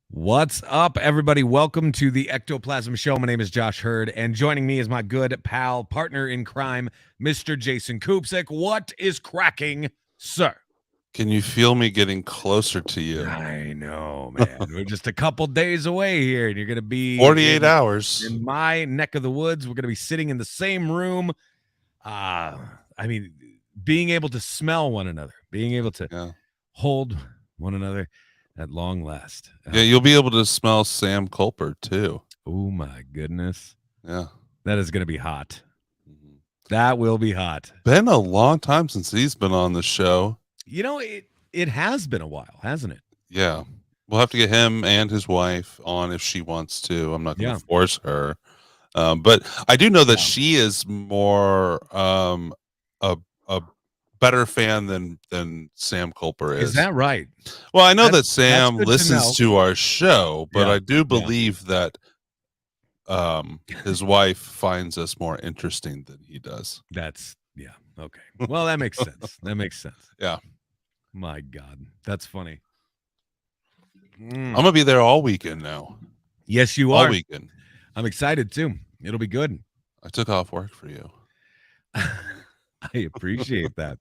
What's up, everybody? Welcome to the Ectoplasm Show. My name is Josh Hurd, and joining me is my good pal, partner in crime, Mr. Jason Kupsik. What is cracking, sir? Can you feel me getting closer to you? I know, man. We're just a couple days away here, and you're going to be 48 hours. in my neck of the woods. We're going to be sitting in the same room. Being able to smell one another, being able to hold one another at long last. Yeah, you'll be able to smell Sam Culper too. Oh my goodness. Yeah. That is going to be hot. That will be hot. Been a long time since he's been on the show. You know, it has been a while, hasn't it? Yeah. We'll have to get him and his wife on if she wants to. I'm not going to force her. But I do know that she is more a better fan than Sam Culper is. Is that right? Well, I know that Sam listens to our show, but I do believe that his wife finds us more interesting than he does. Okay. Well, that makes sense. That makes sense. Yeah. My God, that's funny. I'm gonna be there all weekend now. Yes, you are. All weekend. I'm excited too. It'll be good. I took off work for you. I appreciate that.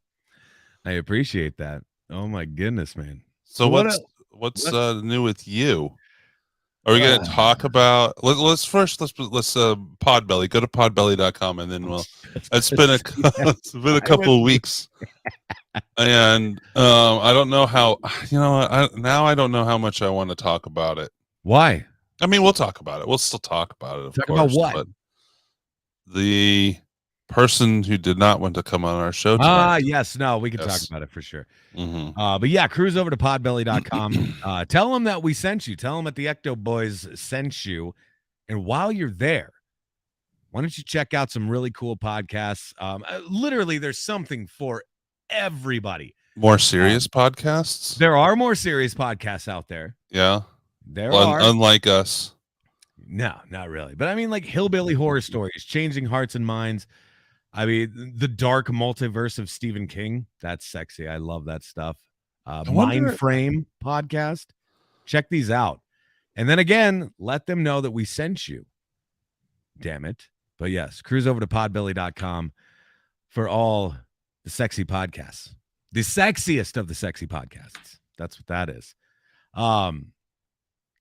Oh my goodness, man. So what's new with you? Are we going to talk about? Let's Podbelly. Go to podbelly.com and then it's been a couple of weeks, and I don't know how. I don't know how much I want to talk about it. Why? I mean, we'll talk about it. We'll still talk about it. Talk about what? But the person who did not want to come on our show tonight. Yes. No, we can talk about it for sure. But yeah, cruise over to podbelly.com. Tell them that we sent you. Tell them that the Ecto Boys sent you. And while you're there, why don't you check out some really cool podcasts? Literally, there's something for everybody. More serious podcasts? There are more serious podcasts out there. Yeah. There are. Unlike us. No, not really. But I mean, like hillbilly horror stories, changing hearts and minds. I mean, the dark multiverse of Stephen King. That's sexy. I love that stuff. Mind Frame podcast. Check these out. And then again, let them know that we sent you. Damn it. But yes, cruise over to podbelly.com for all the sexy podcasts. The sexiest of the sexy podcasts. That's what that is.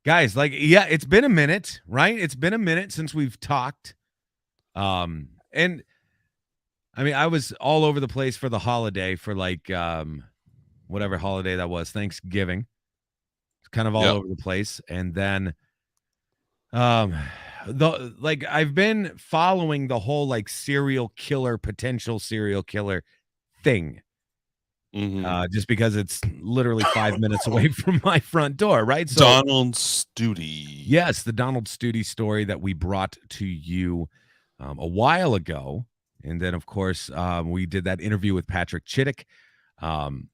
Guys, it's been a minute, right? It's been a minute since we've talked. And I mean, I was all over the place for the holiday for whatever holiday that was, Thanksgiving. It's kind of all over the place. And then I've been following the whole potential serial killer thing. Just because it's literally 5 minutes away from my front door, right? So Donald Studi. Yes, the Donald Studi story that we brought to you a while ago. And then, of course, we did that interview with Patrick Chittick, and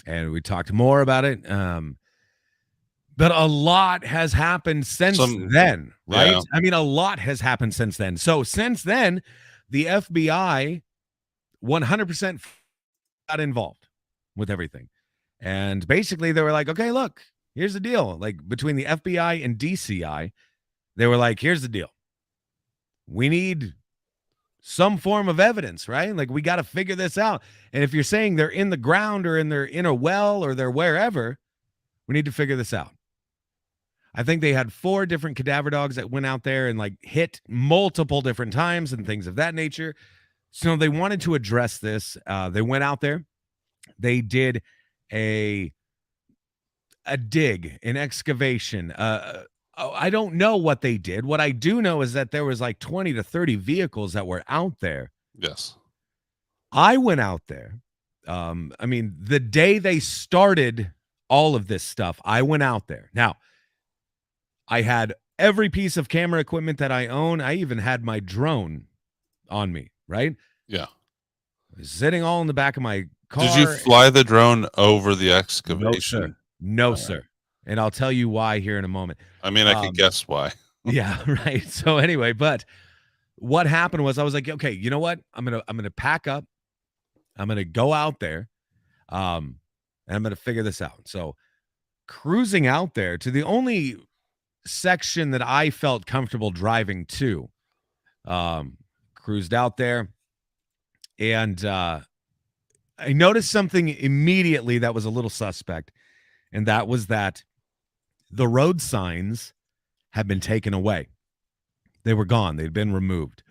we talked more about it. But a lot has happened since then, right? Yeah. I mean, a lot has happened since then. So since then, the FBI 100% got involved with everything. And basically, they were like, okay, look, here's the deal. Like between the FBI and DCI, they were like, here's the deal. We need some form of evidence, right? Like we got to figure this out. And if you're saying they're in the ground or they're in a well or they're wherever, we need to figure this out. I think they had 4 different cadaver dogs that went out there and hit multiple different times and things of that nature. So they wanted to address this. They went out there. They did a dig, an excavation. I don't know what they did. What I do know is that there was 20 to 30 vehicles that were out there. Yes. I went out there. The day they started all of this stuff, I went out there. Now, I had every piece of camera equipment that I own. I even had my drone on me, right? Yeah. I was sitting all in the back of my car. Did you fly the drone over the excavation? No, sir. And I'll tell you why here in a moment. I mean, I can guess why. Yeah, right. So anyway, but what happened was I was like, okay, you know what? I'm gonna pack up. I'm gonna go out there, and I'm gonna figure this out. So cruising out there to the only section that I felt comfortable driving to. Cruised out there, and I noticed something immediately that was a little suspect, and that was that the road signs had been taken away. They were gone. They'd been removed.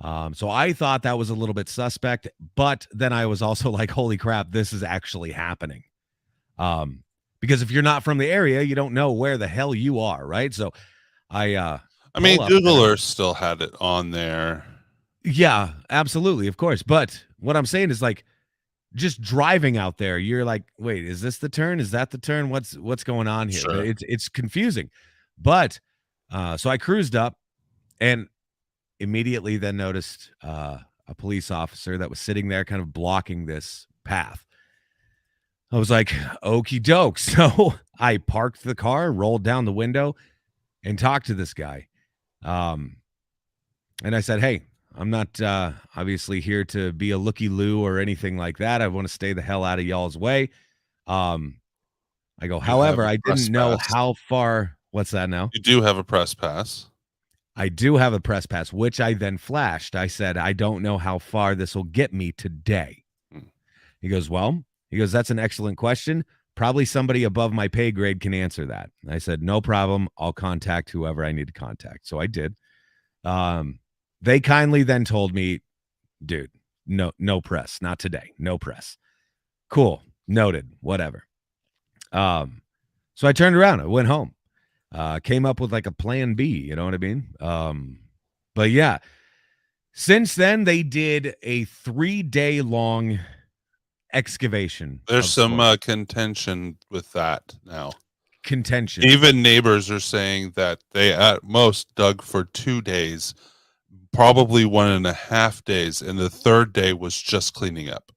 So I thought that was a little bit suspect, but then I was also like, holy crap, this is actually happening. Because if you're not from the area, you don't know where the hell you are, right? So I mean, pull up Google there. Earth still had it on there. Yeah, absolutely, of course. But what I'm saying is, like, just driving out there, you're like, wait, is this the turn? Is that the turn? What's going on here? Sure. It's confusing. But so I cruised up and immediately then noticed a police officer that was sitting there kind of blocking this path. I was like, okie doke. So I parked the car, rolled down the window, and talked to this guy. And I said, hey, I'm not obviously here to be a looky-loo or anything like that. I want to stay the hell out of y'all's way. I go, You have however, a I press didn't know pass. how far. What's that now? You do have a press pass. I do have a press pass, which I then flashed. I said, I don't know how far this will get me today. He goes, that's an excellent question. Probably somebody above my pay grade can answer that. And I said, no problem. I'll contact whoever I need to contact. So I did. They kindly then told me, dude, no press, not today. No press. Cool. Noted. Whatever. So I turned around. I went home. Came up with like a plan B. You know what I mean? But yeah, since then they did a 3-day long excavation. There's some contention with that now. Contention. Even neighbors are saying that they at most dug for 2 days, probably 1.5 days, and the third day was just cleaning up.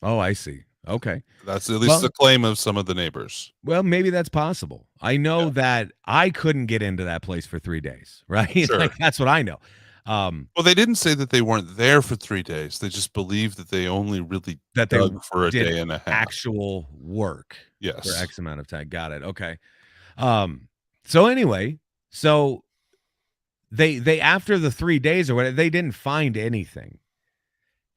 Oh, I see. Okay. That's at least the claim of some of the neighbors. Well, maybe that's possible. I know that I couldn't get into that place for 3 days, right? Sure. Like, that's what I know. Well, they didn't say that they weren't there for 3 days. They just believed that they only really dug for a day and a half. Actual work. Yes. For X amount of time. Got it. Okay. So anyway, so they after the 3 days or whatever, they didn't find anything.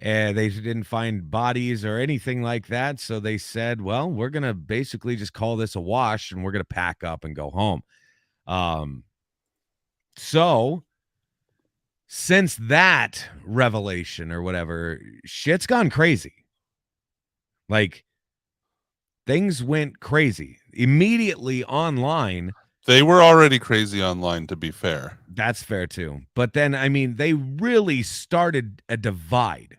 And they didn't find bodies or anything like that. So they said, well, we're going to basically just call this a wash and we're going to pack up and go home. So since that revelation or whatever, shit's gone crazy. Like, things went crazy immediately online. They were already crazy online, to be fair. That's fair too. But then, I mean, they really started a divide.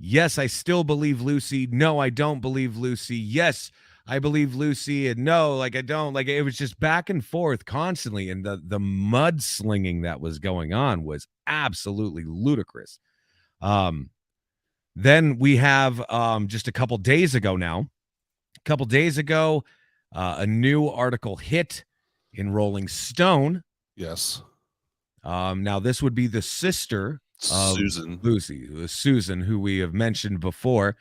Yes, I still believe Lucy. No, I don't believe Lucy. Yes, I believe Lucy. And no, like, I don't. Like, it was just back and forth constantly. And the mudslinging that was going on was absolutely ludicrous. Then we have just a couple days ago now, a new article hit in Rolling Stone. Yes. Now, this would be the sister of Susan. Lucy, Susan, who we have mentioned before.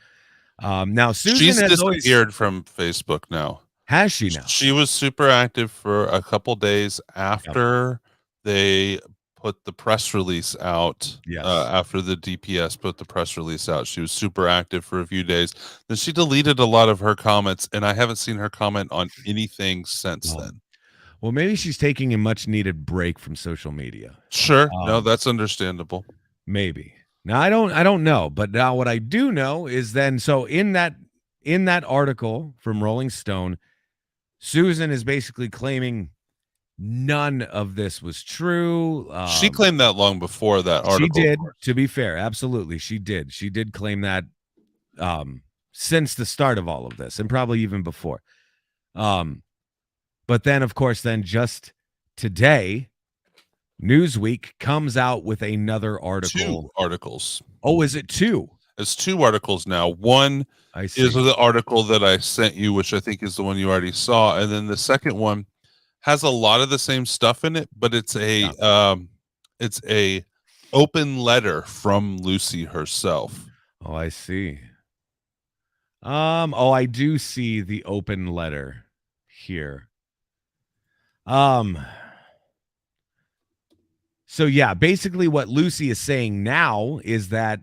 Now, Susan she's has disappeared from Facebook now. Has she now? She was super active for a couple days after they put the press release out. Yes. After the DPS put the press release out, she was super active for a few days. Then she deleted a lot of her comments, and I haven't seen her comment on anything since then. Well, maybe she's taking a much needed break from social media. Sure. No, that's understandable. Maybe. Now I don't know, but now what I do know is then so in that article from Rolling Stone, Susan is basically claiming none of this was true. She claimed that long before that article. She did, to be fair. Absolutely. She did. She did claim that since the start of all of this and probably even before. But then, of course, just today, Newsweek comes out with another article. 2 articles. Oh, is it 2? It's 2 articles now. One is the article that I sent you, which I think is the one you already saw. And then the second one has a lot of the same stuff in it, but it's a open letter from Lucy herself. Oh, I see. I do see the open letter here. So yeah, basically what Lucy is saying now is that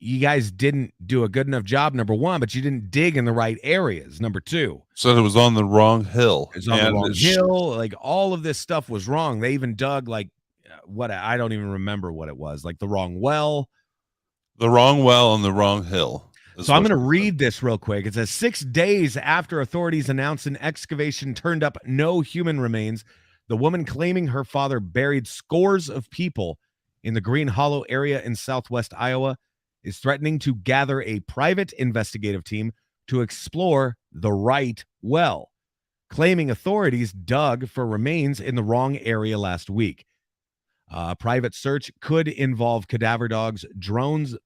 you guys didn't do a good enough job, number one, but you didn't dig in the right areas, number two. So it was on the wrong hill. It's on the wrong hill. Like all of this stuff was wrong. They even dug like what I don't even remember what it was, like the wrong well. The wrong well on the wrong hill. So I'm going to read this real quick. It says 6 days after authorities announced an excavation turned up no human remains, the woman claiming her father buried scores of people in the Green Hollow area in southwest Iowa is threatening to gather a private investigative team to explore the right well, claiming authorities dug for remains in the wrong area last week. A private search could involve cadaver dogs, drones,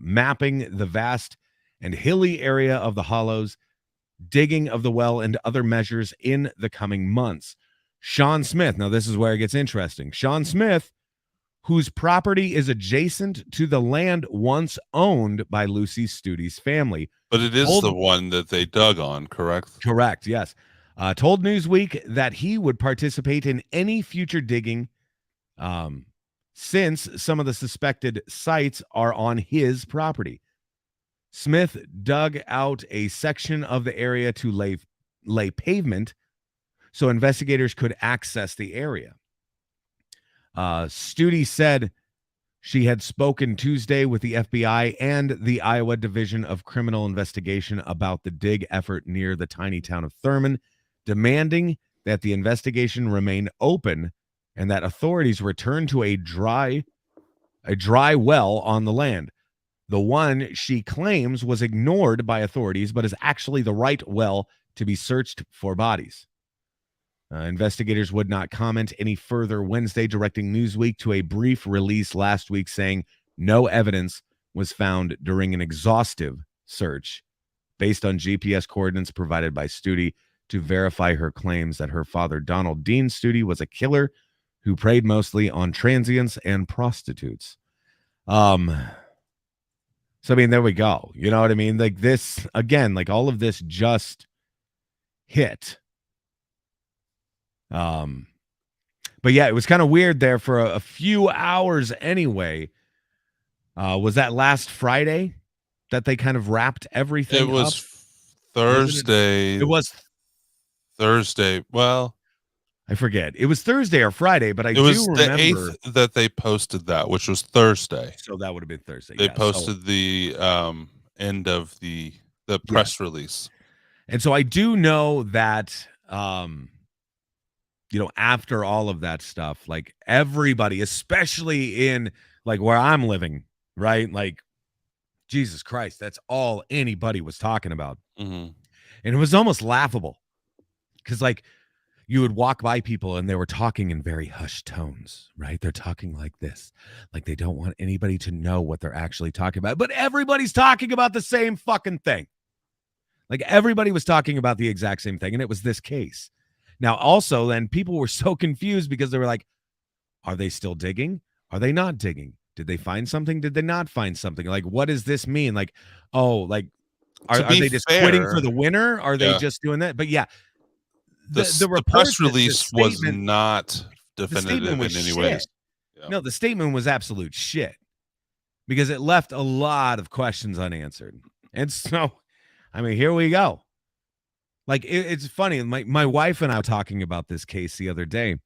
mapping the vast and hilly area of the hollows, digging of the well, and other measures in the coming months. Sean Smith, now this is where it gets interesting. Sean Smith, whose property is adjacent to the land once owned by Lucy Studi's family. But it is the one that they dug on, correct? Correct, yes. Told Newsweek that he would participate in any future digging since some of the suspected sites are on his property. Smith dug out a section of the area to lay pavement so investigators could access the area. Studi said she had spoken Tuesday with the FBI and the Iowa Division of Criminal Investigation about the dig effort near the tiny town of Thurman, demanding that the investigation remain open and that authorities return to a dry well on the land. The one she claims was ignored by authorities, but is actually the right well to be searched for bodies. Investigators would not comment any further Wednesday, directing Newsweek to a brief release last week saying no evidence was found during an exhaustive search based on GPS coordinates provided by Studi to verify her claims that her father, Donald Dean Studi, was a killer who preyed mostly on transients and prostitutes. So, I mean, there we go. You know what I mean? Like this, again, like all of this just hit. But yeah, it was kind of weird there for a few hours anyway. Was that last Friday that they kind of wrapped everything up? It was Thursday. It was Thursday. Well, I forget. It was Thursday or Friday, but it was the 8th that they posted that, which was Thursday. So that would have been Thursday. They posted the end of the press release. And so I do know that after all of that stuff, like everybody, especially in like where I'm living, right? Like, Jesus Christ, that's all anybody was talking about. Mm-hmm. And it was almost laughable because like you would walk by people and they were talking in very hushed tones, right? They're talking like this, like they don't want anybody to know what they're actually talking about, but everybody's talking about the same fucking thing. Like everybody was talking about the exact same thing. And it was this case. Now, also, then people were so confused because they were like, are they still digging? Are they not digging? Did they find something? Did they not find something? Like, what does this mean? Like, oh, like, are they just quitting for the winter? Are they just doing that? But yeah, the press release was not definitive in any way. Yeah. No, the statement was absolute shit because it left a lot of questions unanswered. And so, I mean, here we go. Like, it's funny. My wife and I were talking about this case the other day,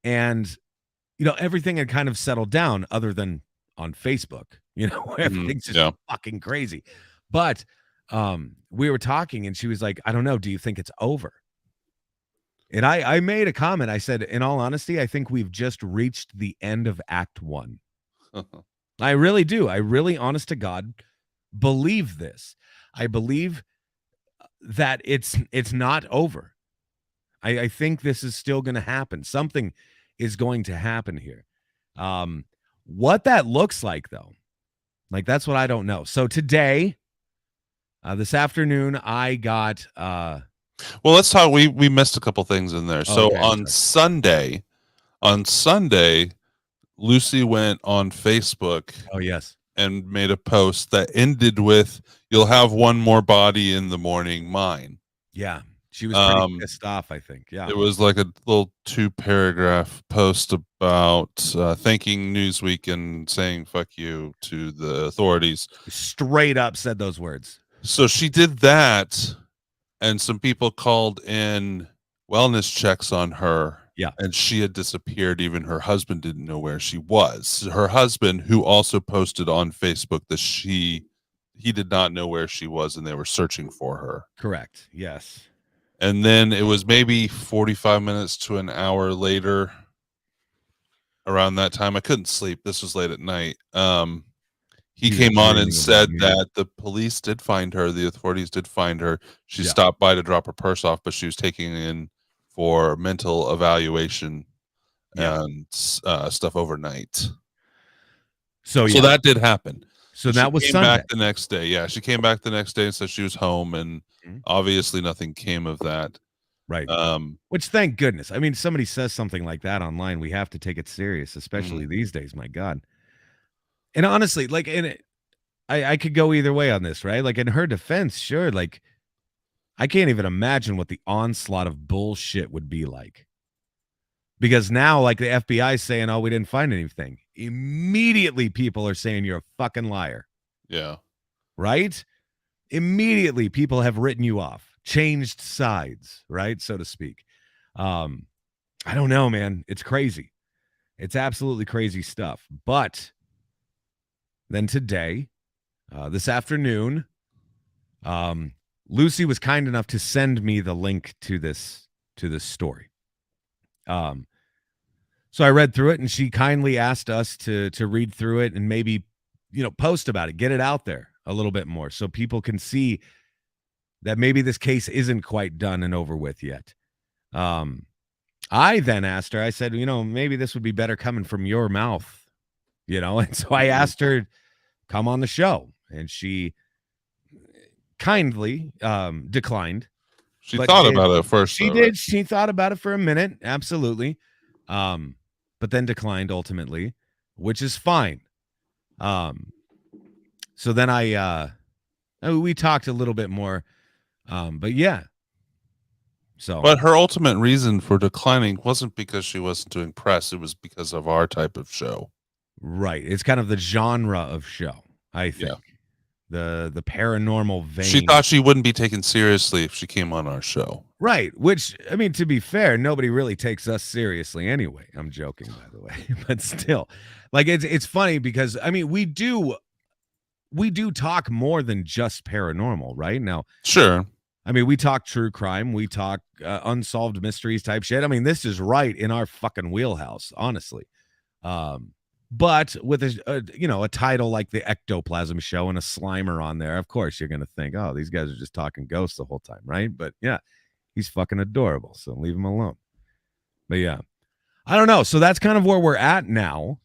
and, everything had kind of settled down other than on Facebook. Everything's just fucking crazy. But we were talking, and she was like, I don't know. Do you think it's over? And I made a comment. I said, in all honesty, I think we've just reached the end of Act 1. I really do. I really, honest to God, believe this. I believe that it's not over. I think this is still going to happen. Something is going to happen here. What that looks like, though, like that's what I don't know. So today, this afternoon, I got. Well, let's talk. We missed a couple things in there. So on Sunday, Lucy went on Facebook. Oh yes. And made a post that ended with, "You'll have one more body in the morning, mine." Yeah. She was pretty pissed off, I think. Yeah. It was like a little 2-paragraph post about thanking Newsweek and saying "fuck you" to the authorities. Straight up said those words. So she did that, and some people called in wellness checks on her. Yeah. And she had disappeared. Even her husband didn't know where she was. Her husband, who also posted on Facebook that he did not know where she was and they were searching for her. Correct. Yes. And then it was maybe 45 minutes to an hour later, around that time. I couldn't sleep. This was late at night. He came on and said that the police did find her. The authorities did find her. She stopped by to drop her purse off, but she was taking in for mental evaluation and stuff overnight. So that did happen. So that was Sunday. Back the next day. Yeah, she came back the next day and said she was home, and obviously nothing came of that. Right. Which, thank goodness. I mean, somebody says something like that online, we have to take it serious, especially these days. My God. And honestly, like, I could go either way on this, right? Like, in her defense, sure. Like, I can't even imagine what the onslaught of bullshit would be like. Because now, like, the FBI is saying, oh, we didn't find anything. Immediately, people are saying you're a fucking liar. Yeah. Right? Immediately, people have written you off, changed sides, right? So to speak. I don't know, man. It's crazy. It's absolutely crazy stuff. But then today, this afternoon, Lucy was kind enough to send me the link to this story. So I read through it, and she kindly asked us to read through it and maybe, post about it, get it out there a little bit more so people can see that maybe this case isn't quite done and over with yet. I then asked her, I said, maybe this would be better coming from your mouth, and so I asked her, come on the show, and she kindly declined. She thought about it first. She did. Right? She thought about it for a minute. Absolutely. But then declined ultimately, which is fine. So then we talked a little bit more, but yeah. But her ultimate reason for declining wasn't because she wasn't doing press. It was because of our type of show. Right. It's kind of the genre of show, I think. Yeah. The paranormal vein. She thought she wouldn't be taken seriously if she came on our show. Right. Which, I mean, to be fair, nobody really takes us seriously anyway. I'm joking, by the way. But still, like, it's funny because, I mean, we do talk more than just paranormal, right? Now, sure. I mean, we talk true crime. We talk unsolved mysteries type shit. I mean, this is right in our fucking wheelhouse, honestly. But with a title like the Ectoplasm Show and a Slimer on there, of course you're going to think, oh, these guys are just talking ghosts the whole time, right? But yeah, he's fucking adorable, so leave him alone. But yeah, I don't know. So that's kind of where we're at now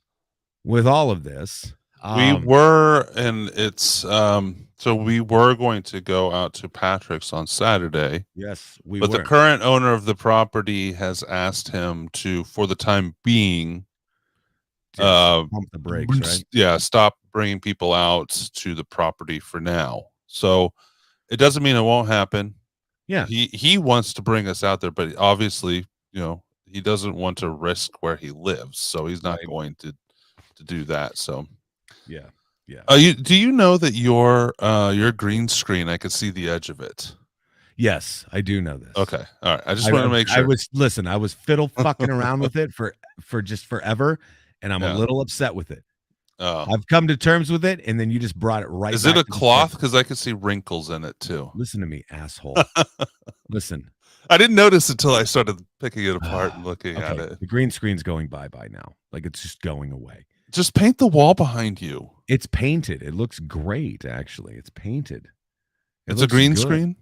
with all of this. We were, and it's so we were going to go out to Patrick's on Saturday. Yes, but the current owner of the property has asked him to, for the time being, pump the brakes, right? Yeah, stop bringing people out to the property for now. So it doesn't mean it won't happen. Yeah, he wants to bring us out there, but obviously, he doesn't want to risk where he lives, so he's not going to do that. So yeah. Do you know that your green screen, I could see the edge of it? Yes, I do know this. Okay, all right. I just want to make sure. I was fiddle fucking around with it for just forever. And I'm a little upset with it. I've come to terms with it, and then you just brought it right. Is it a cloth? Because I can see wrinkles in it too. Listen to me, asshole. Listen. I didn't notice until I started picking it apart and looking at it. The green screen's going bye-bye now. Like, it's just going away. Just paint the wall behind you. It's painted. It looks great, actually. It's painted. It's a green screen?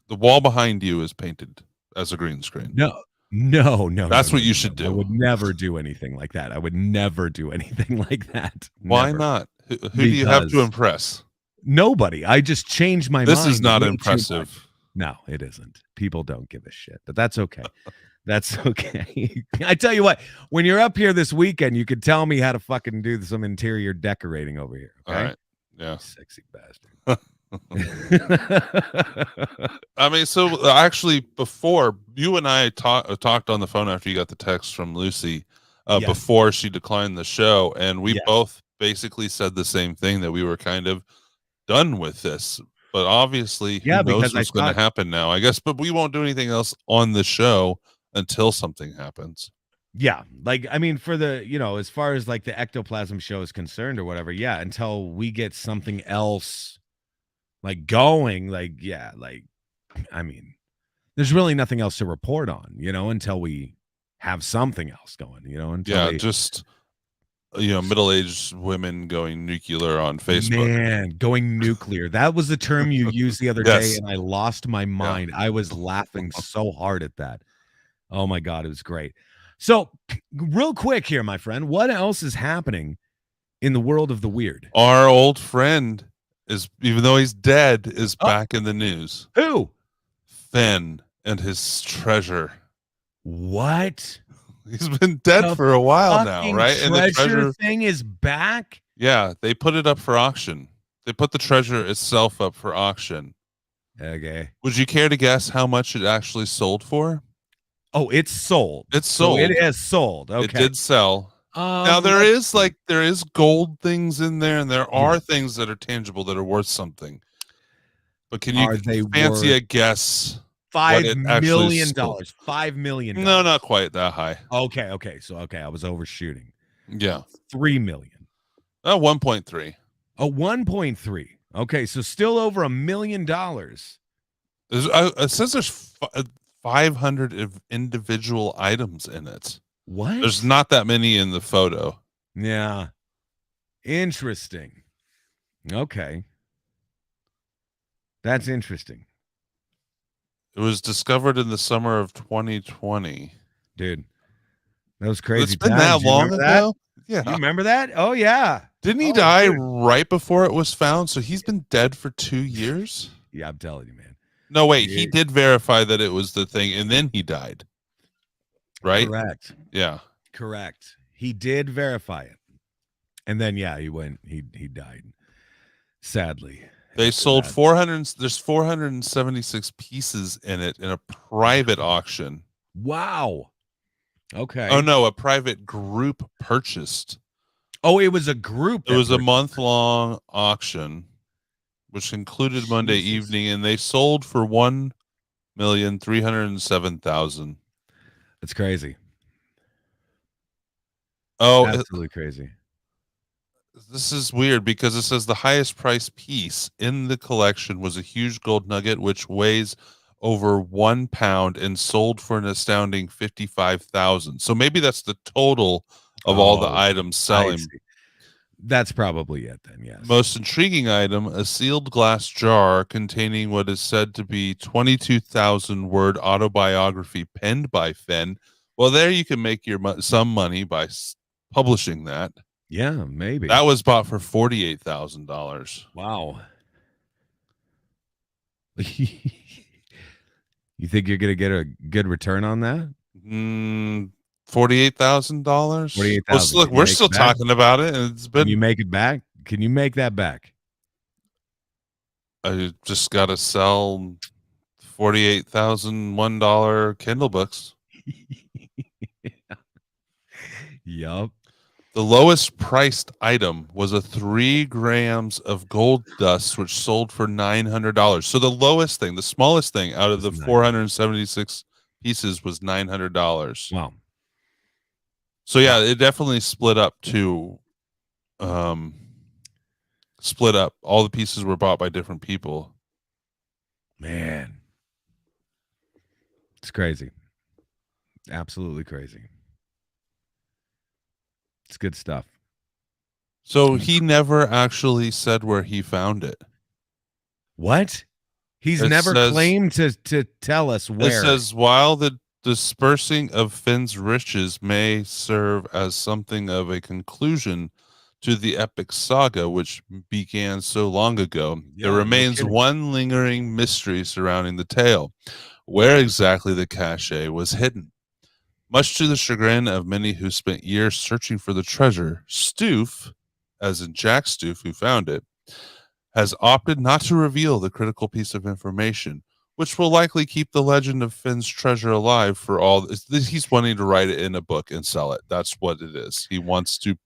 The wall behind you is painted as a green screen. No. That's what you should do. I would never do anything like that. Why not? Who do you have to impress? Nobody. I just changed my mind. This is not impressive. No, it isn't. People don't give a shit, but that's okay. That's okay. I tell you what, when you're up here this weekend, you could tell me how to fucking do some interior decorating over here. Okay? All right. Yeah. Sexy bastard. I mean, so actually, before you and I talked on the phone after you got the text from Lucy, Yes. before she declined the show, and we Yes. both basically said the same thing, that we were kind of done with this. But obviously, who Yeah, knows because I what's going to thought, happen now? I guess, but we won't do anything else on the show until something happens. yeah, like I mean, for the as far as like the Ectoplasm Show is concerned or whatever, yeah, until we get something else like going, like yeah, like I mean, there's really nothing else to report on, until we have something else going, until Yeah, they just middle-aged women going nuclear on Facebook. man, going nuclear. That was the term you used the other day, Yes. and I lost my Yeah. mind. I was laughing so hard at that. Oh my God, it was great. So, real quick here, my friend, what else is happening in the world of the weird? Our old friend is, even though he's dead, is Oh, back in the news. who? Finn and his treasure. What? He's been dead The for a while now, fucking right? And the treasure, thing is back? yeah, they put it up for auction. They put the treasure itself up for auction. Okay. Would you care to guess how much it actually sold for? Oh, it's sold. It's So it sold. has sold. It Okay. did sell. Now there let's see. is gold things in there, and there are Yes. things that are tangible that are worth something. But can you Are they fancy worth a guess what $5 it actually million? sold? $5 million. No, not quite that high. Okay. So I was overshooting. Yeah. 3 million. 1.3. Oh, 1.3. Okay, so still over $1 million. It says there's 500 individual items in it. What? There's not that many in the photo. Yeah. Interesting. Okay. That's interesting. It was discovered in the summer of 2020. Dude, that was crazy. It's been times. that You long remember ago? that? Yeah. You remember that? Oh, yeah. Didn't he Oh, die dude. right before it was found? So he's been dead for 2 years? Yeah, I'm telling you, man. No, wait. He did verify that it was the thing, and then he died. Right? Correct. Yeah. Correct. He did verify it. And then, yeah, he died. Sadly. They sold 400. There's 476 pieces in it in a private auction. Wow. Okay. Oh no, a private group purchased. Oh, it was a group. It was a month-long auction, which included Monday evening, and they sold for $1,307,000. That's crazy. Oh, absolutely crazy. This is weird because it says the highest price piece in the collection was a huge gold nugget, which weighs over 1 pound and sold for an astounding 55,000. So maybe that's the total of all the items selling. That's probably it then, yes. Most intriguing item, a sealed glass jar containing what is said to be 22,000 word autobiography penned by Finn. Well, there you can make some money by publishing that. Yeah, maybe. That was bought for $48,000. Wow. You think you're gonna get a good return on that? $48,000. $48,000. Look, we're still talking about it, and it's been. Can you make it back? Can you make that back? I just got to sell $48,001 Kindle books. Yup. The lowest priced item was a 3 grams of gold dust, which sold for $900. So the lowest thing, the smallest thing out of the 476 pieces was $900. Wow. So yeah, it definitely split up to split up. All the pieces were bought by different people. Man. It's crazy. Absolutely crazy. It's good stuff. So he never actually said where he found it. What? He's never claimed to tell us where. It says, while the dispersing of Finn's riches may serve as something of a conclusion to the epic saga which began so long ago, there remains one lingering mystery surrounding the tale: where exactly the cachet was hidden. Much to the chagrin of many who spent years searching for the treasure, Stoof, as in Jack Stoof, who found it, has opted not to reveal the critical piece of information, which will likely keep the legend of Finn's treasure alive for all. He's wanting to write it in a book and sell it. That's what it is. He wants to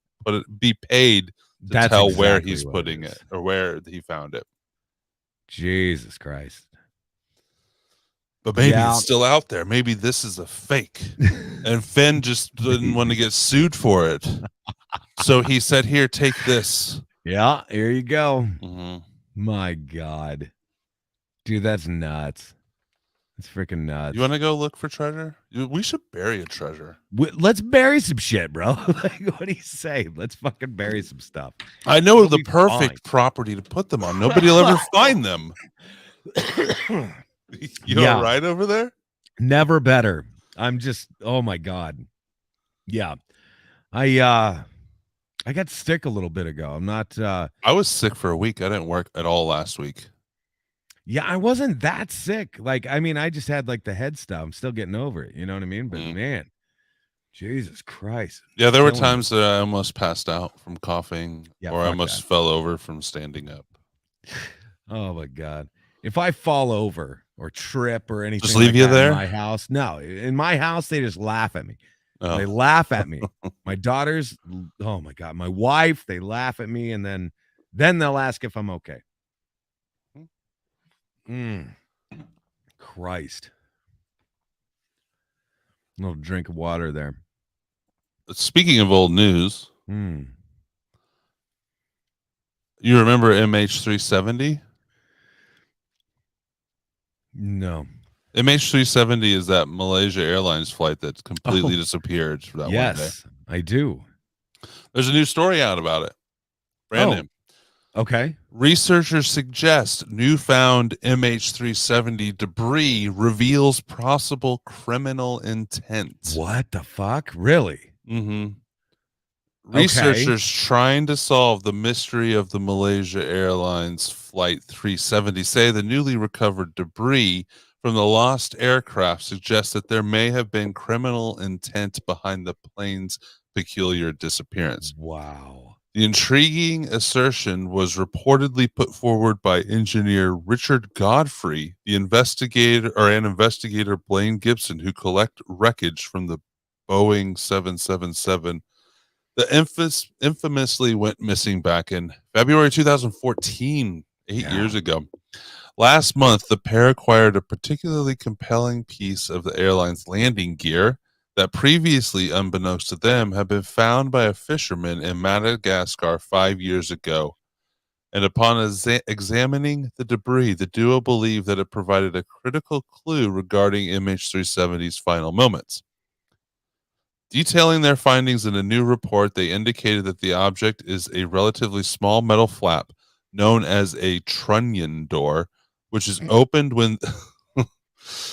be paid to That's tell where exactly he's what putting is. it or where he found it. Jesus Christ. But maybe it's still out there. Maybe this is a fake. And Finn just didn't want to get sued for it. So he said, here, take this. Yeah, here you go. Mm-hmm. My God. Dude, that's nuts. It's freaking nuts. You want to go look for treasure? We should bury a treasure. Let's bury some shit, bro. Like, what do you say? Let's fucking bury some stuff. I know the perfect property to put them on. Nobody will ever find them. You all right over there? Never better. I'm just, oh my God. Yeah. I got sick a little bit ago. I'm not I was sick for a week. I didn't work at all last week. Yeah, I wasn't that sick. Like, I mean, I just had like the head stuff. I'm still getting over it. You know what I mean? But man, Jesus Christ. Yeah, there were times that I almost passed out from coughing, or I almost fell over from standing up. Oh my God. If I fall over or trip or anything, just leave you there in my house. No, in my house, they just laugh at me. Oh. They laugh at me. My daughters, oh my God, my wife, they laugh at me, and then they'll ask if I'm okay. Christ. A little drink of water there. Speaking of old news, you remember MH370? No. MH370 is that Malaysia Airlines flight that completely disappeared for that one day. I do. There's a new story out about it. Brand new. Okay. Researchers suggest newfound MH370 debris reveals possible criminal intent. What the fuck? Really? Mm-hmm. Researchers trying to solve the mystery of the Malaysia Airlines Flight 370 say the newly recovered debris from the lost aircraft suggests that there may have been criminal intent behind the plane's peculiar disappearance. Wow. The intriguing assertion was reportedly put forward by engineer Richard Godfrey, an investigator Blaine Gibson, who collect wreckage from the Boeing 777 that infamously went missing back in February 2014, 8 years ago. Last month, the pair acquired a particularly compelling piece of the airline's landing gear that previously, unbeknownst to them, had been found by a fisherman in Madagascar 5 years ago. And upon examining the debris, the duo believed that it provided a critical clue regarding MH370's final moments. Detailing their findings in a new report, they indicated that the object is a relatively small metal flap known as a trunnion door, which is opened when...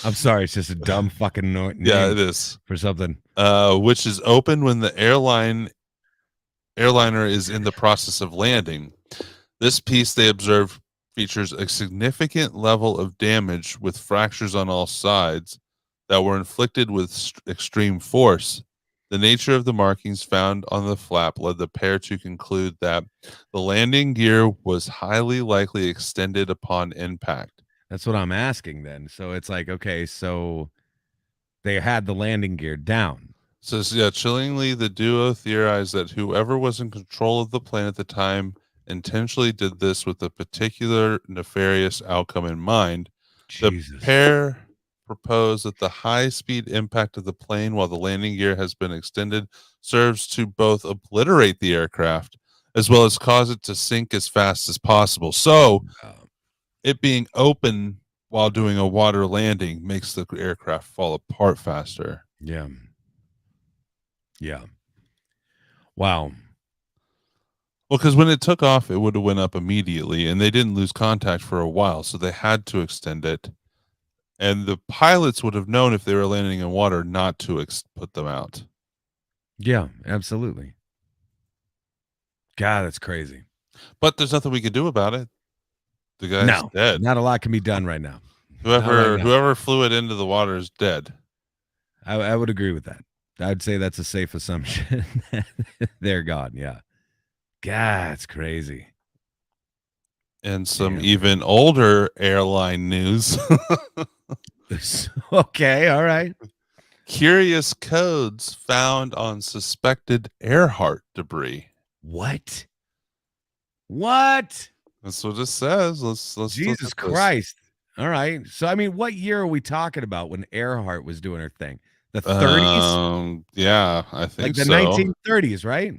I'm sorry, it's just a dumb fucking name. Yeah, it is. For something. Which is open when the airliner is in the process of landing. This piece, they observed, features a significant level of damage with fractures on all sides that were inflicted with extreme force. The nature of the markings found on the flap led the pair to conclude that the landing gear was highly likely extended upon impact. That's what I'm asking then. So it's like, okay, so they had the landing gear down. So yeah, chillingly, the duo theorized that whoever was in control of the plane at the time intentionally did this with a particular nefarious outcome in mind. Jesus. The pair proposed that the high-speed impact of the plane while the landing gear has been extended serves to both obliterate the aircraft as well as cause it to sink as fast as possible. So it being open while doing a water landing makes the aircraft fall apart faster. Yeah. Wow. Well, because when it took off, it would have went up immediately, and they didn't lose contact for a while, so they had to extend it. And the pilots would have known if they were landing in water not to put them out. Yeah, absolutely. God, that's crazy. But there's nothing we can do about it. The guy's dead. Not a lot can be done right now. Whoever flew it into the water is dead. I would agree with that. I'd say that's a safe assumption. They're gone. Yeah. God, it's crazy. And some Damn. even older airline news. Okay, all right. Curious codes found on suspected Earhart debris. What? What? That's what it says. Let's look Jesus at this. Christ. All right. So, I mean, what year are we talking about when Earhart was doing her thing? The 30s? Yeah, I Like think the so. 1930s, right?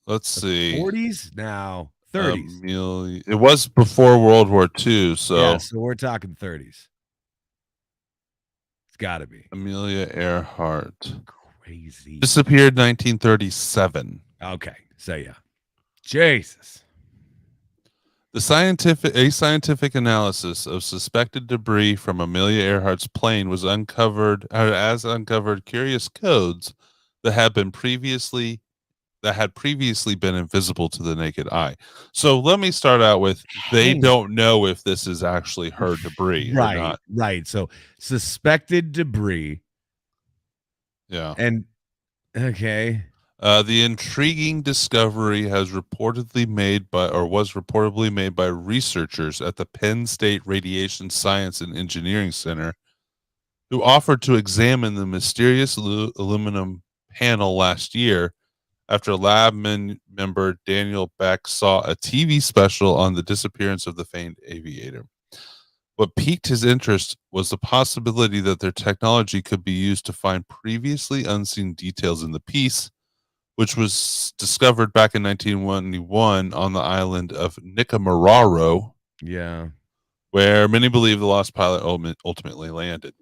Let's The see. 40s? No, 30s. It was before World War II, Yeah, so so we're talking 30s. It's got to be. Amelia Earhart Crazy. disappeared 1937. Okay. So, yeah. Jesus. A scientific analysis of suspected debris from Amelia Earhart's plane was uncovered curious codes that had previously been invisible to the naked eye. So let me start out with they Hang don't know if this is actually her debris or Right, not. right. So suspected debris Yeah. and okay. The intriguing discovery was reportedly made by researchers at the Penn State Radiation Science and Engineering Center, who offered to examine the mysterious aluminum panel last year after member Daniel Beck saw a TV special on the disappearance of the famed aviator. What piqued his interest was the possibility that their technology could be used to find previously unseen details in the piece, which was discovered back in 1921 on the island of Nikamararo, Yeah. where many believe the lost pilot ultimately landed.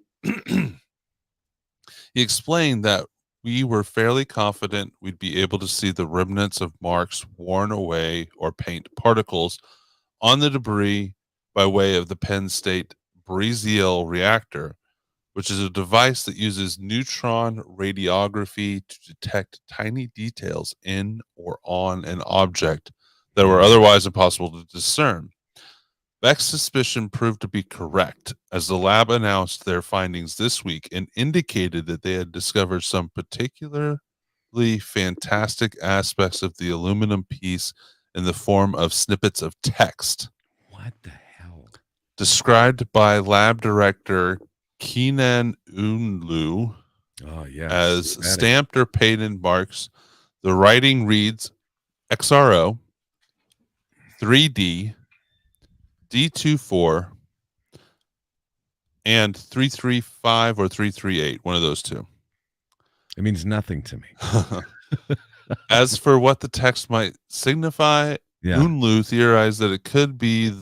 He explained that we were fairly confident we'd be able to see the remnants of marks worn away or paint particles on the debris by way of the Penn State Breeziel reactor, which is a device that uses neutron radiography to detect tiny details in or on an object that were otherwise impossible to discern. Beck's suspicion proved to be correct, as the lab announced their findings this week and indicated that they had discovered some particularly fantastic aspects of the aluminum piece in the form of snippets of text. What the hell? Described by lab director Keenan Unlu Oh, yeah. as Static. stamped or painted marks. The writing reads XRO, 3D, D24, and 335 or 338, one of those two. It means nothing to me. As for what the text might signify, Yeah. Unlu theorized that it could be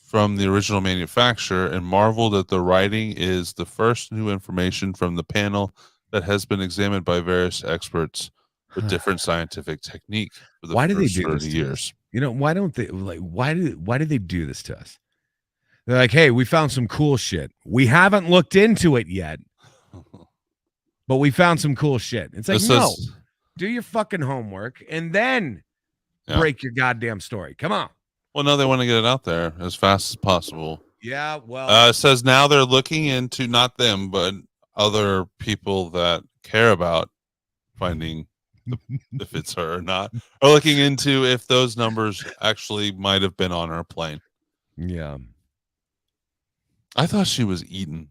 from the original manufacturer and marveled that the writing is the first new information from the panel that has been examined by various experts with different scientific technique for the Why do they first do 30 this to years. us? You know, why don't they why do they do this to us? They're like, "Hey, we found some cool shit. We haven't looked into it yet, but we found some cool shit." It's like, This "No. says, Do your fucking homework and then yeah. break your goddamn story. Come on." Well, no, they want to get it out there as fast as possible. Yeah, well, It says now they're looking into, not them, but other people that care about finding if it's her or not, or looking into if those numbers actually might have been on her plane. yeah. I thought she was eaten.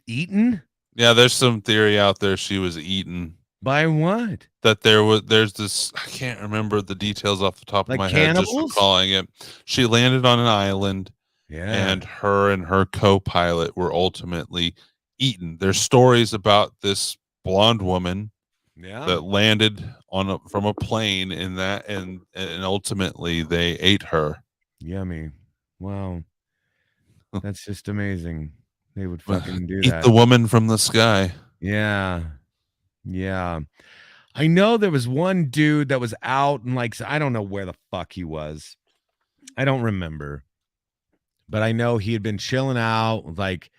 Eaten? Yeah, there's some theory out there she was eaten. By what? That there's this, I can't remember the details off the top of Like my head, just cannibals? recalling it. She landed on an island, Yeah. and her co-pilot were ultimately eaten. There's stories about this blonde woman Yeah. that landed from a plane and ultimately they ate her. Yummy. Wow. That's just amazing. They would fucking do Eat that. the woman from the sky. Yeah. Yeah. I know there was one dude that was out and like I don't know where the fuck he was. I don't remember. But I know he had been chilling out like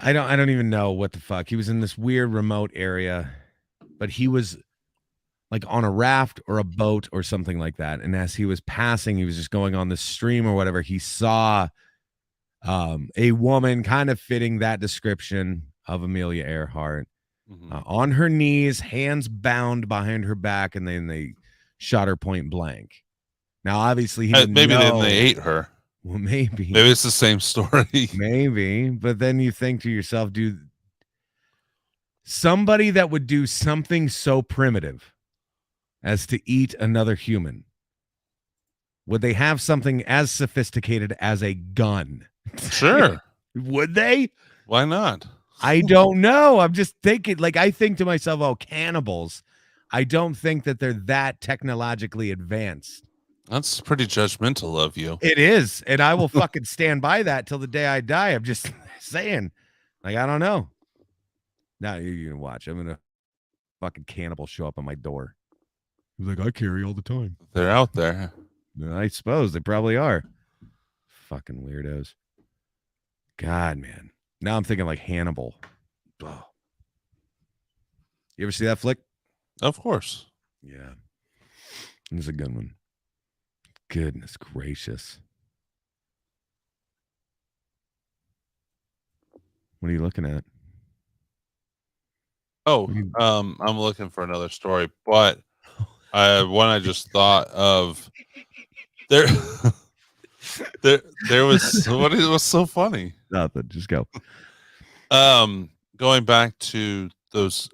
I don't even know what the fuck. He was in this weird remote area, but he was like on a raft or a boat or something like that. And as he was passing, he was just going on the stream or whatever. He saw a woman kind of fitting that description of Amelia Earhart on her knees, hands bound behind her back, and then they shot her point blank. Now, obviously, he didn't Maybe then know. they ate her. Well, maybe. Maybe it's the same story. Maybe. But then you think to yourself, dude, somebody that would do something so primitive as to eat another human, would they have something as sophisticated as a gun? Sure. Would they? Why not? I don't know. I'm just thinking, like, I think to myself, oh, cannibals. I don't think that they're that technologically advanced. That's pretty judgmental of you. It is. And I will fucking stand by that till the day I die. I'm just saying. Like, I don't know. Now you can watch. I'm going to fucking cannibal show up on my door. He's like, I carry all the time. They're out there. I suppose they probably are. Fucking weirdos. God, man. Now I'm thinking like Hannibal. Oh. You ever see that flick? Of course. Yeah. It's a good one. Goodness gracious. What are you looking at? Oh, I'm looking for another story, but one I just thought of. There was what was so funny. Nothing. Just go. Going back to those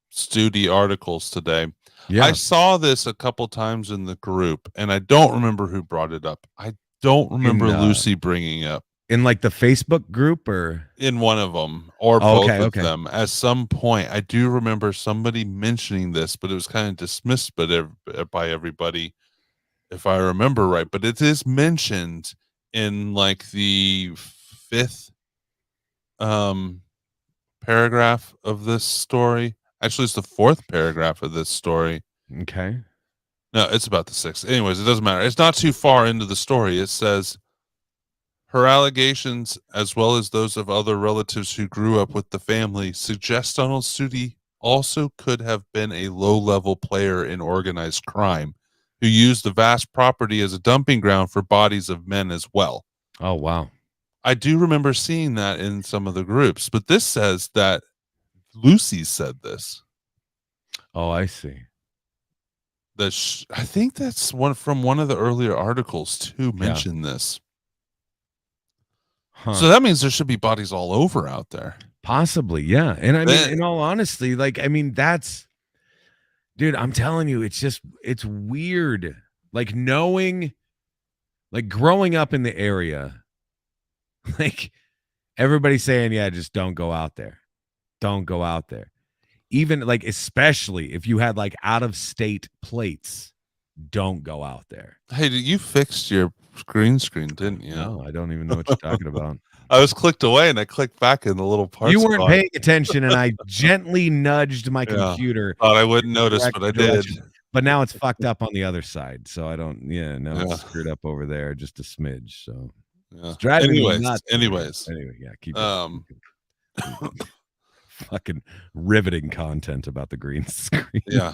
Studi articles today. Yeah. I saw this a couple times in the group, and I don't remember who brought it up. I don't remember Lucy bringing it up. In like the Facebook group or in one of them or both of them. At some point, I do remember somebody mentioning this, but it was kind of dismissed by everybody, if I remember right. But it is mentioned in like the 5th paragraph of this story. Actually, it's the 4th paragraph of this story. Okay. No, it's about the 6th. Anyways, it doesn't matter. It's not too far into the story. It says, her allegations, as well as those of other relatives who grew up with the family, suggest Donald Studi also could have been a low-level player in organized crime who used the vast property as a dumping ground for bodies of men as well. Oh, wow. I do remember seeing that in some of the groups, but this says that Lucy said this. Oh, I see. I think that's from one of the earlier articles to mention this. Huh. So that means there should be bodies all over out there. Possibly, yeah. And I mean, in all honesty, like, I mean, that's, dude, I'm telling you, it's weird. Like knowing, like growing up in the area, like everybody's saying, yeah, just don't go out there. Don't go out there. Even like, especially if you had like out of state plates, don't go out there. Hey, you fixed your green screen, didn't you? No, I don't even know what you're talking about. I was clicked away and I clicked back in the little part. You weren't paying attention, and I gently nudged my computer. Thought I wouldn't notice, but I did. But now it's fucked up on the other side, so I don't. Yeah, now it's screwed up over there just a smidge. So yeah. Anyways, yeah, keep fucking riveting content about the green screen. Yeah.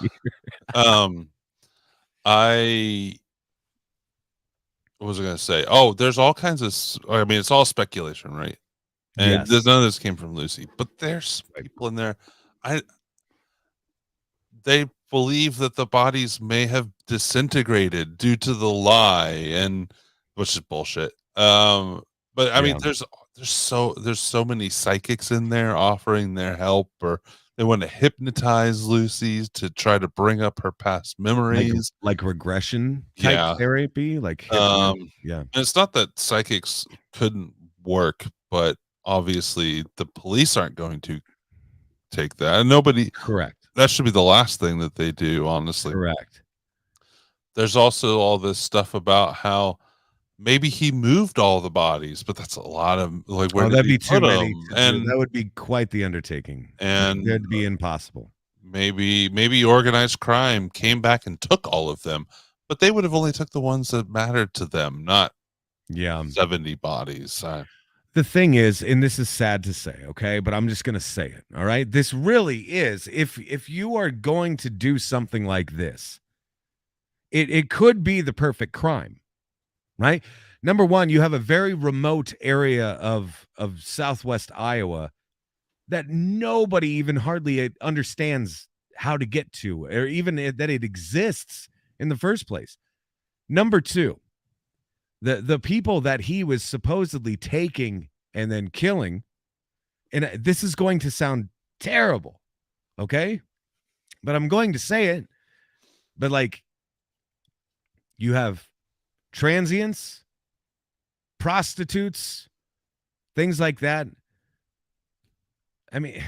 What was I going to say? Oh, there's all kinds of. I mean, it's all speculation, right? And there's none of this came from Lucy, but there's people in there. They believe that the bodies may have disintegrated due to the lie, and which is bullshit. But I mean, there's so many psychics in there offering their help, or they want to hypnotize Lucy to try to bring up her past memories, like regression type therapy. Like, and it's not that psychics couldn't work, but obviously the police aren't going to take that. Nobody. Correct. That should be the last thing that they do, honestly. Correct. There's also all this stuff about how maybe he moved all the bodies, but that's a lot of like where that'd be too many. And that would be quite the undertaking. And it'd be impossible. Maybe organized crime came back and took all of them, but they would have only took the ones that mattered to them, not 70 bodies. The thing is, and this is sad to say, okay, but I'm just going to say it. All right. This really is, if you are going to do something like this, it could be the perfect crime, right? Number one, you have a very remote area of Southwest Iowa that nobody even hardly understands how to get to, or even that it exists in the first place. Number two, the people that he was supposedly taking and then killing, and this is going to sound terrible, okay? But I'm going to say it. But like, you have transients, prostitutes, things like that. I mean,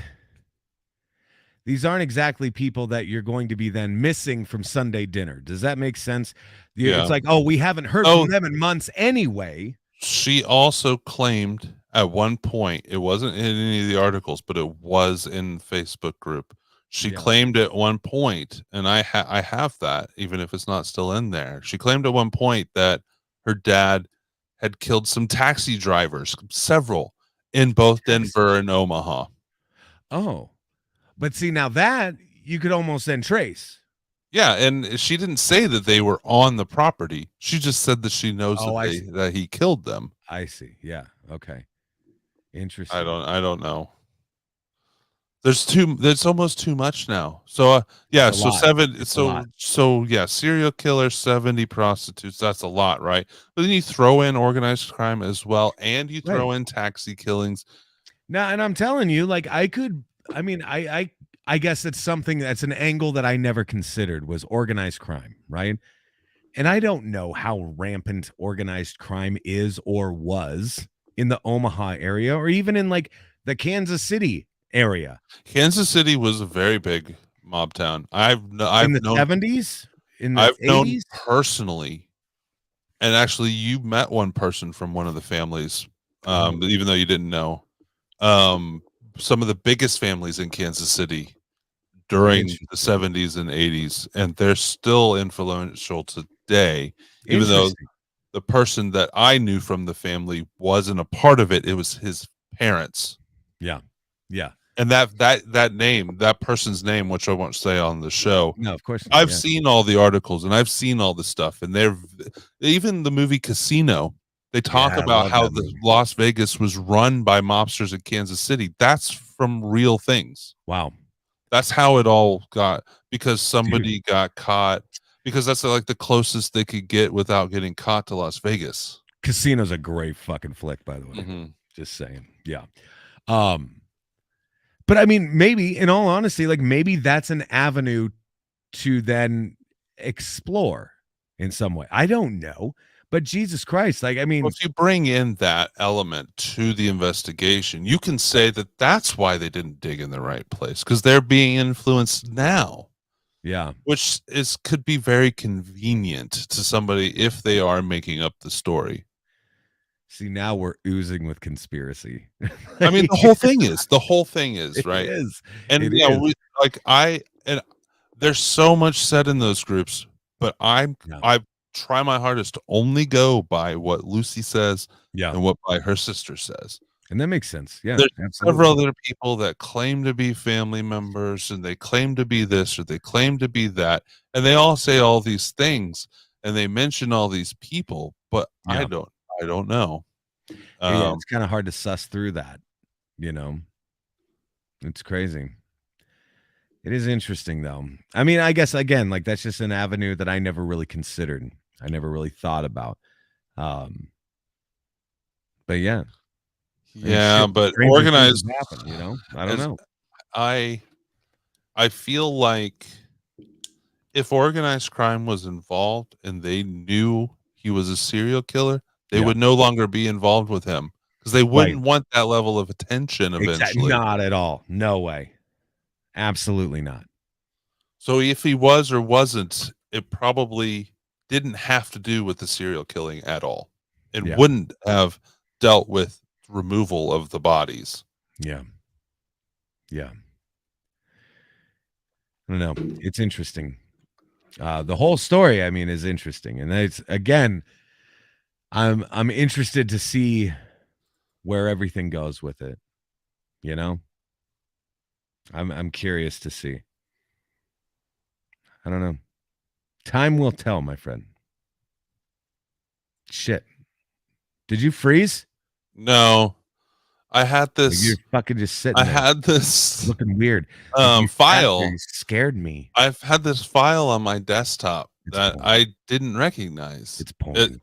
these aren't exactly people that you're going to be then missing from Sunday dinner. Does that make sense? Yeah. It's like, oh, we haven't heard Oh, from them in months anyway. she also claimed at one point, it wasn't in any of the articles, but it was in Facebook group. She Yeah. claimed at one point, and I have that, even if it's not still in there. She claimed at one point that her dad had killed some taxi drivers, several, in both Denver and Omaha. Oh, but see, now that you could almost then trace. Yeah, and she didn't say that they were on the property. She just said that she knows Oh, that he killed them. I see. Yeah. Okay. Interesting. I don't know. There's almost too much now. So yeah, It's a so lot. seven It's a so lot. so yeah, serial killer, 70 prostitutes, that's a lot, right? But then you throw in organized crime as well, and you throw in taxi killings. Now, and I'm telling you, like, I guess it's something that's an angle that I never considered was organized crime, right? And I don't know how rampant organized crime is or was in the Omaha area or even in like the Kansas City area. Kansas City was a very big mob town. I've In the known 70s, in the I've known 80s. personally, and actually you met one person from one of the families, even though you didn't know. Some of the biggest families in Kansas City during the 70s and 80s, and they're still influential today, even though the person that I knew from the family wasn't a part of it. It was his parents. Yeah. Yeah. And that name, that person's name, which I won't say on the show. No, of course not. I've seen all the articles and I've seen all the stuff, and even the movie Casino. They talk about how the Las Vegas was run by mobsters in Kansas City. That's from real things. Wow. That's how it all got, because somebody got caught, because that's like the closest they could get without getting caught to Las Vegas. Casino's a great fucking flick, by the way. Mm-hmm. Just saying. Yeah. But I mean, maybe in all honesty, like maybe that's an avenue to then explore in some way. I don't know. But Jesus Christ, like, I mean, well, if you bring in that element to the investigation, you can say that that's why they didn't dig in the right place, because they're being influenced now. Yeah. Which could be very convenient to somebody if they are making up the story. See, now we're oozing with conspiracy. I mean, the whole thing is right. It is. And there's so much said in those groups, but I try my hardest to only go by what Lucy says and what by her sister says. And that makes sense. Yeah. There's absolutely. several other people that claim to be family members, and they claim to be this or they claim to be that, and they all say all these things and they mention all these people, but I don't know. Yeah, it's kind of hard to suss through that, you know. It's crazy. It is interesting though. I mean, I guess again, like that's just an avenue that I never really considered. I never really thought about. But yeah. Yeah, but organized happen, you know. I don't know. I feel like if organized crime was involved and they knew he was a serial killer, they would no longer be involved with him, because they wouldn't want that level of attention eventually. Not at all. No way. Absolutely not. So if he was or wasn't, it probably didn't have to do with the serial killing at all. It wouldn't have dealt with removal of the bodies. Yeah. I don't know. It's interesting. The whole story, I mean, is interesting. And it's, again, I'm interested to see where everything goes with it. You know? I'm curious to see. I don't know. Time will tell, my friend. Shit. Did you freeze? No. I had this. Like you're fucking just sitting I there. had this looking weird. File. You scared me. I've had this file on my desktop that porn. I didn't recognize. It's porn.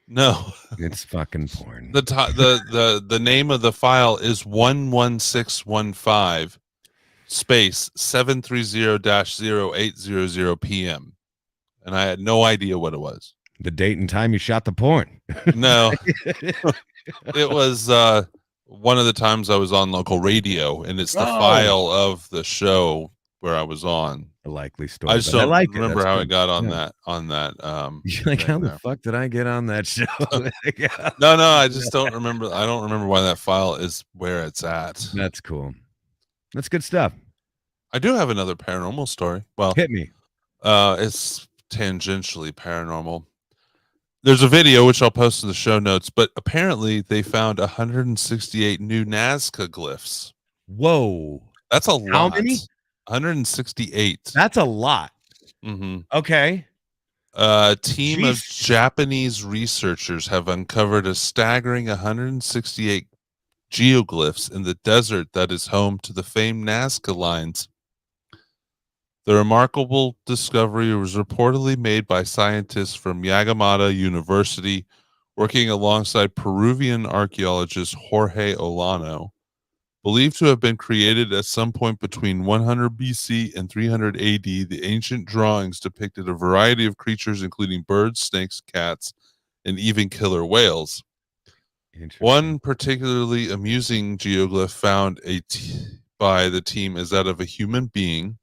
No, It's fucking porn. the name of the file is 11615 space 730-0800 p.m. and I had no idea what it was. The date and time you shot the porn. No, it was one of the times I was on local radio, and it's the file of the show where I was on. A likely story. I just but don't like remember how good. it got on Yeah. that. You're like, how the fuck did I get on that show? No, I just don't remember. I don't remember why that file is where it's at. That's cool. That's good stuff. I do have another paranormal story. Well, hit me. It's tangentially paranormal. There's a video which I'll post in the show notes, but apparently they found 168 new Nazca glyphs. Whoa. That's a lot. How many? 168. That's a lot. Mm-hmm. Okay. A team of Japanese researchers have uncovered a staggering 168 geoglyphs in the desert that is home to the famed Nazca lines. The remarkable discovery was reportedly made by scientists from Yagamata University working alongside Peruvian archaeologist Jorge Olano. Believed to have been created at some point between 100 BC and 300 AD, the ancient drawings depicted a variety of creatures, including birds, snakes, cats, and even killer whales. One particularly amusing geoglyph found by the team is that of a human being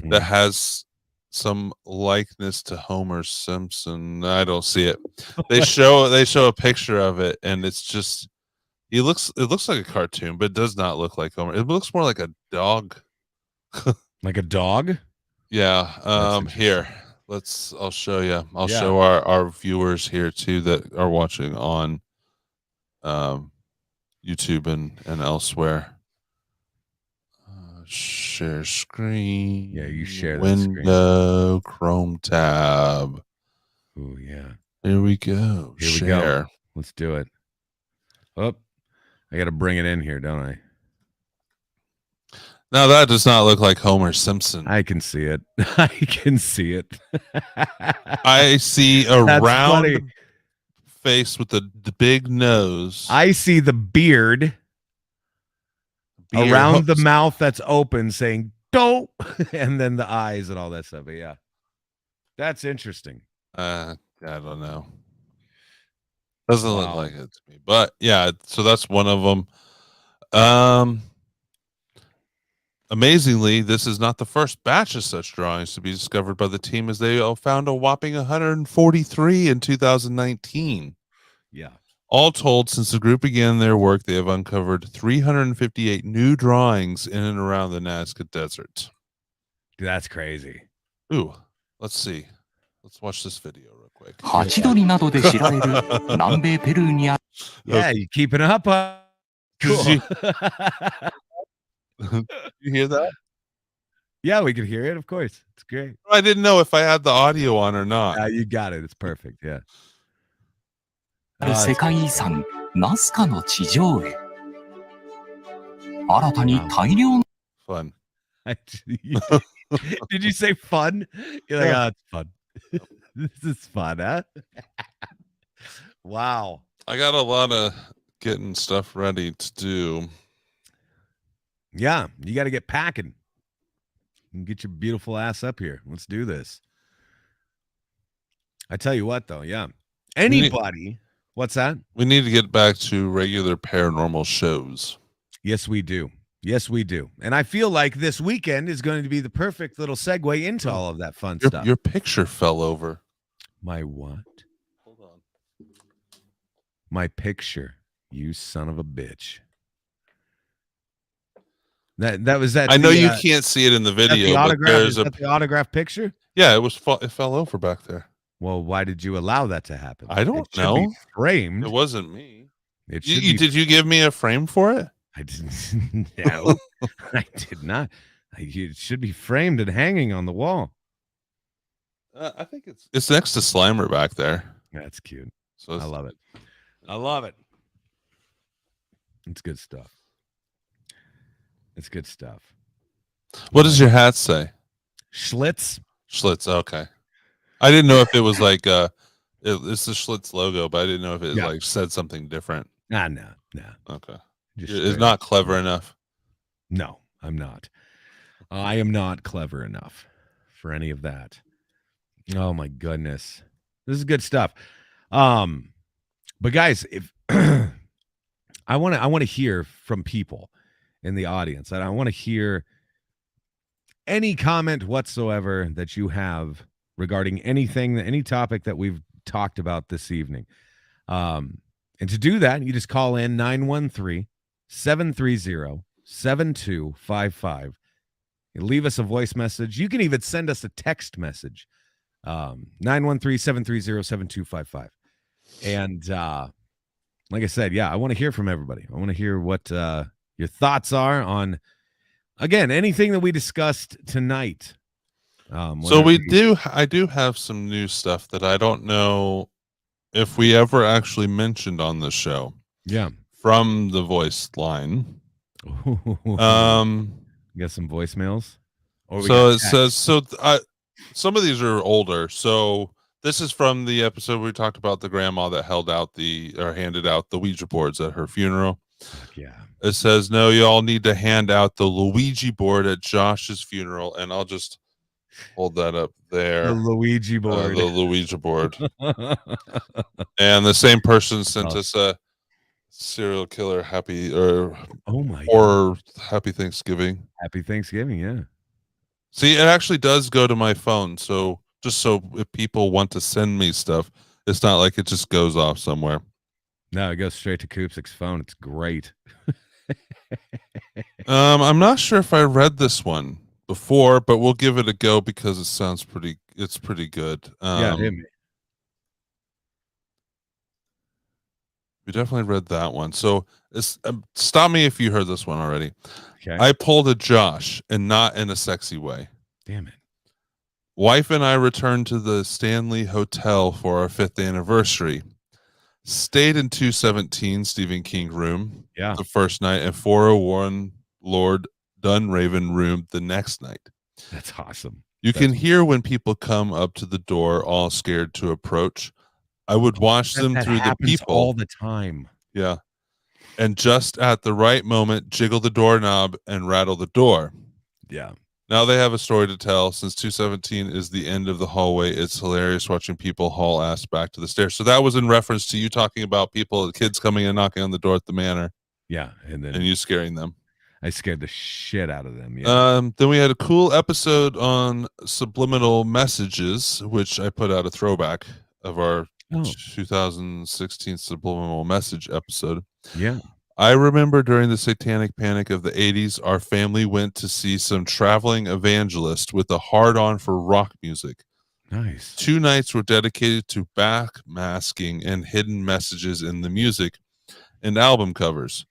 that has some likeness to Homer Simpson. I don't see it. They show a picture of it, and it's just it looks like a cartoon, but it does not look like Homer. It looks more like a dog. Like a dog? Yeah. Here. I'll show you. I'll show our viewers here too that are watching on YouTube and elsewhere. Share screen. Yeah, you share that window, Chrome tab. Oh yeah. Here we go. Here we go. Let's do it. Oh, I got to bring it in here, don't I? Now that does not look like Homer Simpson. I can see it. I can see it. I see a round face with the big nose. I see the beard around the mouth that's open saying dope, and then the eyes and all that stuff. But yeah, that's interesting. I don't know. Doesn't look like it to me, but yeah. So that's one of them. Amazingly, this is not the first batch of such drawings to be discovered by the team, as they found a whopping 143 in 2019. Yeah. All told, since the group began their work, they have uncovered 358 new drawings in and around the Nazca Desert. That's crazy. Ooh, let's see. Let's watch this video real quick. Yeah, you keeping up? Cool. You hear that? Yeah, we can hear it. Of course, it's great. I didn't know if I had the audio on or not. Yeah, you got it. It's perfect. Yeah. 世界遺産ナスカの地上絵。新たに大量の Fun. Did you say fun? You're like, oh, it's fun. This is fun, huh? Wow. I got a lot of getting stuff ready to do. Yeah, you got to get packing and get your beautiful ass up here. Let's do this. I tell you what, though, yeah. Anybody, what's that? We need to get back to regular paranormal shows. Yes, we do. Yes, we do. And I feel like this weekend is going to be the perfect little segue into all of that fun stuff. Your picture fell over. My what? Hold on. My picture. You son of a bitch. That was that. I know you can't see it in the video, but there's the autograph picture. Yeah, it fell over back there. Well, why did you allow that to happen? I don't know. Be framed. It wasn't me. Did you give me a frame for it? I didn't. No, I did not. It should be framed and hanging on the wall. I think it's next to Slimer back there. That's cute. So I love it. I love it. It's good stuff. It's good stuff. What does your hat say? Schlitz. Schlitz. Okay. I didn't know if it was like it's the Schlitz logo, but I didn't know if it Yeah. like said something different. No. Okay, Just it's straight not up. clever enough. No, I'm not. I am not clever enough for any of that. Oh my goodness. This is good stuff. But guys, if I want to hear from people in the audience, and I want to hear any comment whatsoever that you have regarding anything, any topic that we've talked about this evening. And to do that, you just call in 913-730-7255. You leave us a voice message. You can even send us a text message. 913-730-7255. And like I said, yeah, I want to hear from everybody. I want to hear what your thoughts are on, again, anything that we discussed tonight. So I do have some new stuff that I don't know if we ever actually mentioned on the show. Yeah. From the voice line. You got some voicemails? So it says, some of these are older. So this is from the episode we talked about the grandma that handed out the Ouija boards at her funeral. Yeah. It says, no, y'all need to hand out the Luigi board at Josh's funeral. And I'll just hold that up there. The Luigi board. The Luigi board. And the same person sent us a serial killer happy Thanksgiving. Happy Thanksgiving, yeah. See, it actually does go to my phone. So just so if people want to send me stuff, it's not like it just goes off somewhere. No, it goes straight to Koopsik's phone. It's great. I'm not sure if I read this one before, but we'll give it a go because it's pretty good. Yeah, hit me. We definitely read that one. So stop me if you heard this one already. Okay. I pulled a Josh, and not in a sexy way. Damn it. Wife and I returned to the Stanley Hotel for our 5th anniversary. Stayed in 217 Stephen King room the first night and 401 Lord Dunraven room the next night. That's awesome. You can hear when people come up to the door all scared to approach. I would watch them through the people all the time. Yeah. And just at the right moment, jiggle the doorknob and rattle the door. Yeah. Now they have a story to tell. Since 217 is the end of the hallway, it's hilarious watching people haul ass back to the stairs. So that was in reference to you talking about the kids coming and knocking on the door at the manor. Yeah. And you scaring them. I scared the shit out of them. Yeah. Then we had a cool episode on subliminal messages, which I put out a throwback of our 2016 subliminal message episode. Yeah. I remember during the satanic panic of the 80s, our family went to see some traveling evangelist with a hard-on for rock music. Nice. 2 nights were dedicated to backmasking and hidden messages in the music and album covers.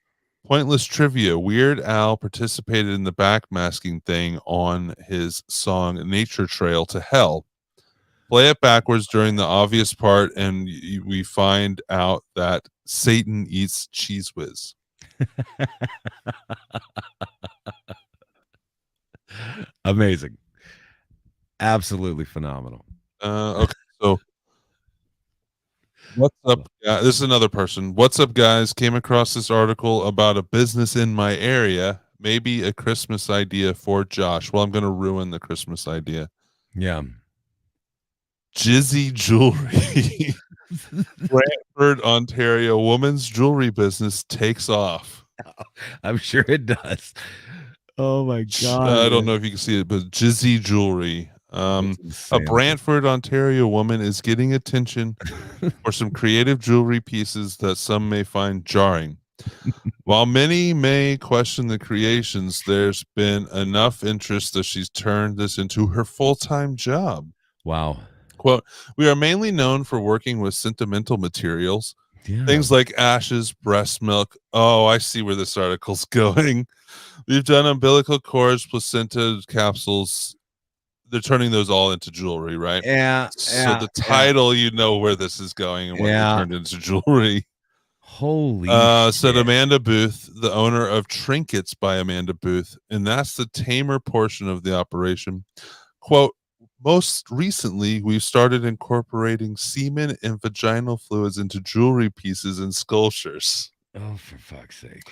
Pointless trivia. Weird Al participated in the backmasking thing on his song Nature Trail to Hell. Play it backwards during the obvious part, and we find out that Satan eats Cheese Whiz. Amazing. Absolutely phenomenal. Okay, so what's up? This is another person. What's up, guys? Came across this article about a business in my area. Maybe a Christmas idea for Josh. Well, I'm going to ruin the Christmas idea. Yeah. Jizzy Jewelry. Brantford, Ontario. Woman's jewelry business takes off. I'm sure it does. Oh my God. I don't know if you can see it, but Jizzy Jewelry. A Brantford, Ontario woman is getting attention for some creative jewelry pieces that some may find jarring. While many may question the creations, there's been enough interest that she's turned this into her full-time job. Wow. Quote, we are mainly known for working with sentimental materials, things like ashes, breast milk. Oh, I see where this article's going. We've done umbilical cords, placenta capsules. They're turning those all into jewelry, right? Yeah. So the title, you know where this is going and what they turned into jewelry. Holy said Amanda Booth, the owner of Trinkets by Amanda Booth, and that's the tamer portion of the operation. Quote, Most recently, we've started incorporating semen and vaginal fluids into jewelry pieces and sculptures. Oh, for fuck's sake.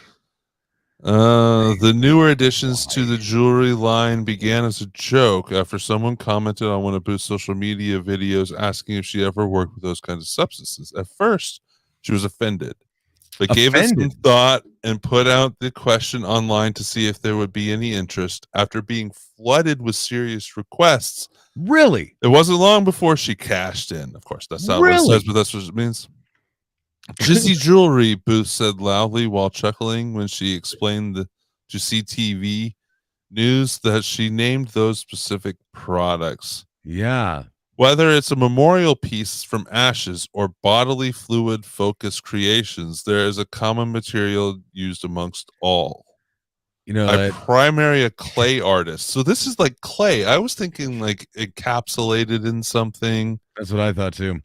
The newer additions to the jewelry line began as a joke after someone commented on one of Booth's social media videos asking if she ever worked with those kinds of substances. At first, she was offended, but gave it some thought and put out the question online to see if there would be any interest. After being flooded with serious requests, Really? it wasn't long before she cashed in. Of course, that's not what it says, but that's what it means. Jizzy Jewelry, Booth said loudly while chuckling when she explained to CTV News that she named those specific products. Yeah. Whether it's a memorial piece from ashes or bodily fluid focused creations, there is a common material used amongst all. You know, I primary a clay artist. So this is like clay. I was thinking like encapsulated in something. That's what I thought too.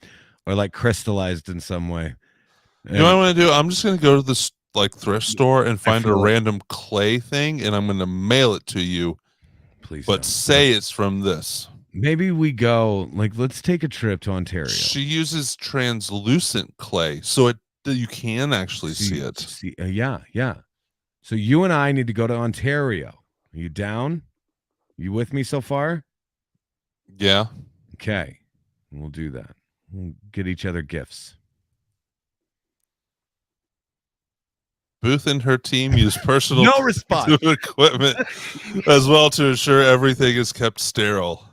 Or like crystallized in some way. You know what I'm going to do? I'm just going to go to this like thrift store and find a random clay thing, and I'm going to mail it to you. Please, but say it's from this. Maybe we go like let's take a trip to Ontario. She uses translucent clay, so you can actually see it. Yeah. So you and I need to go to Ontario. Are you down? You with me so far? Yeah. Okay, we'll do that. We'll get each other gifts. Booth and her team use personal no response equipment as well to ensure everything is kept sterile.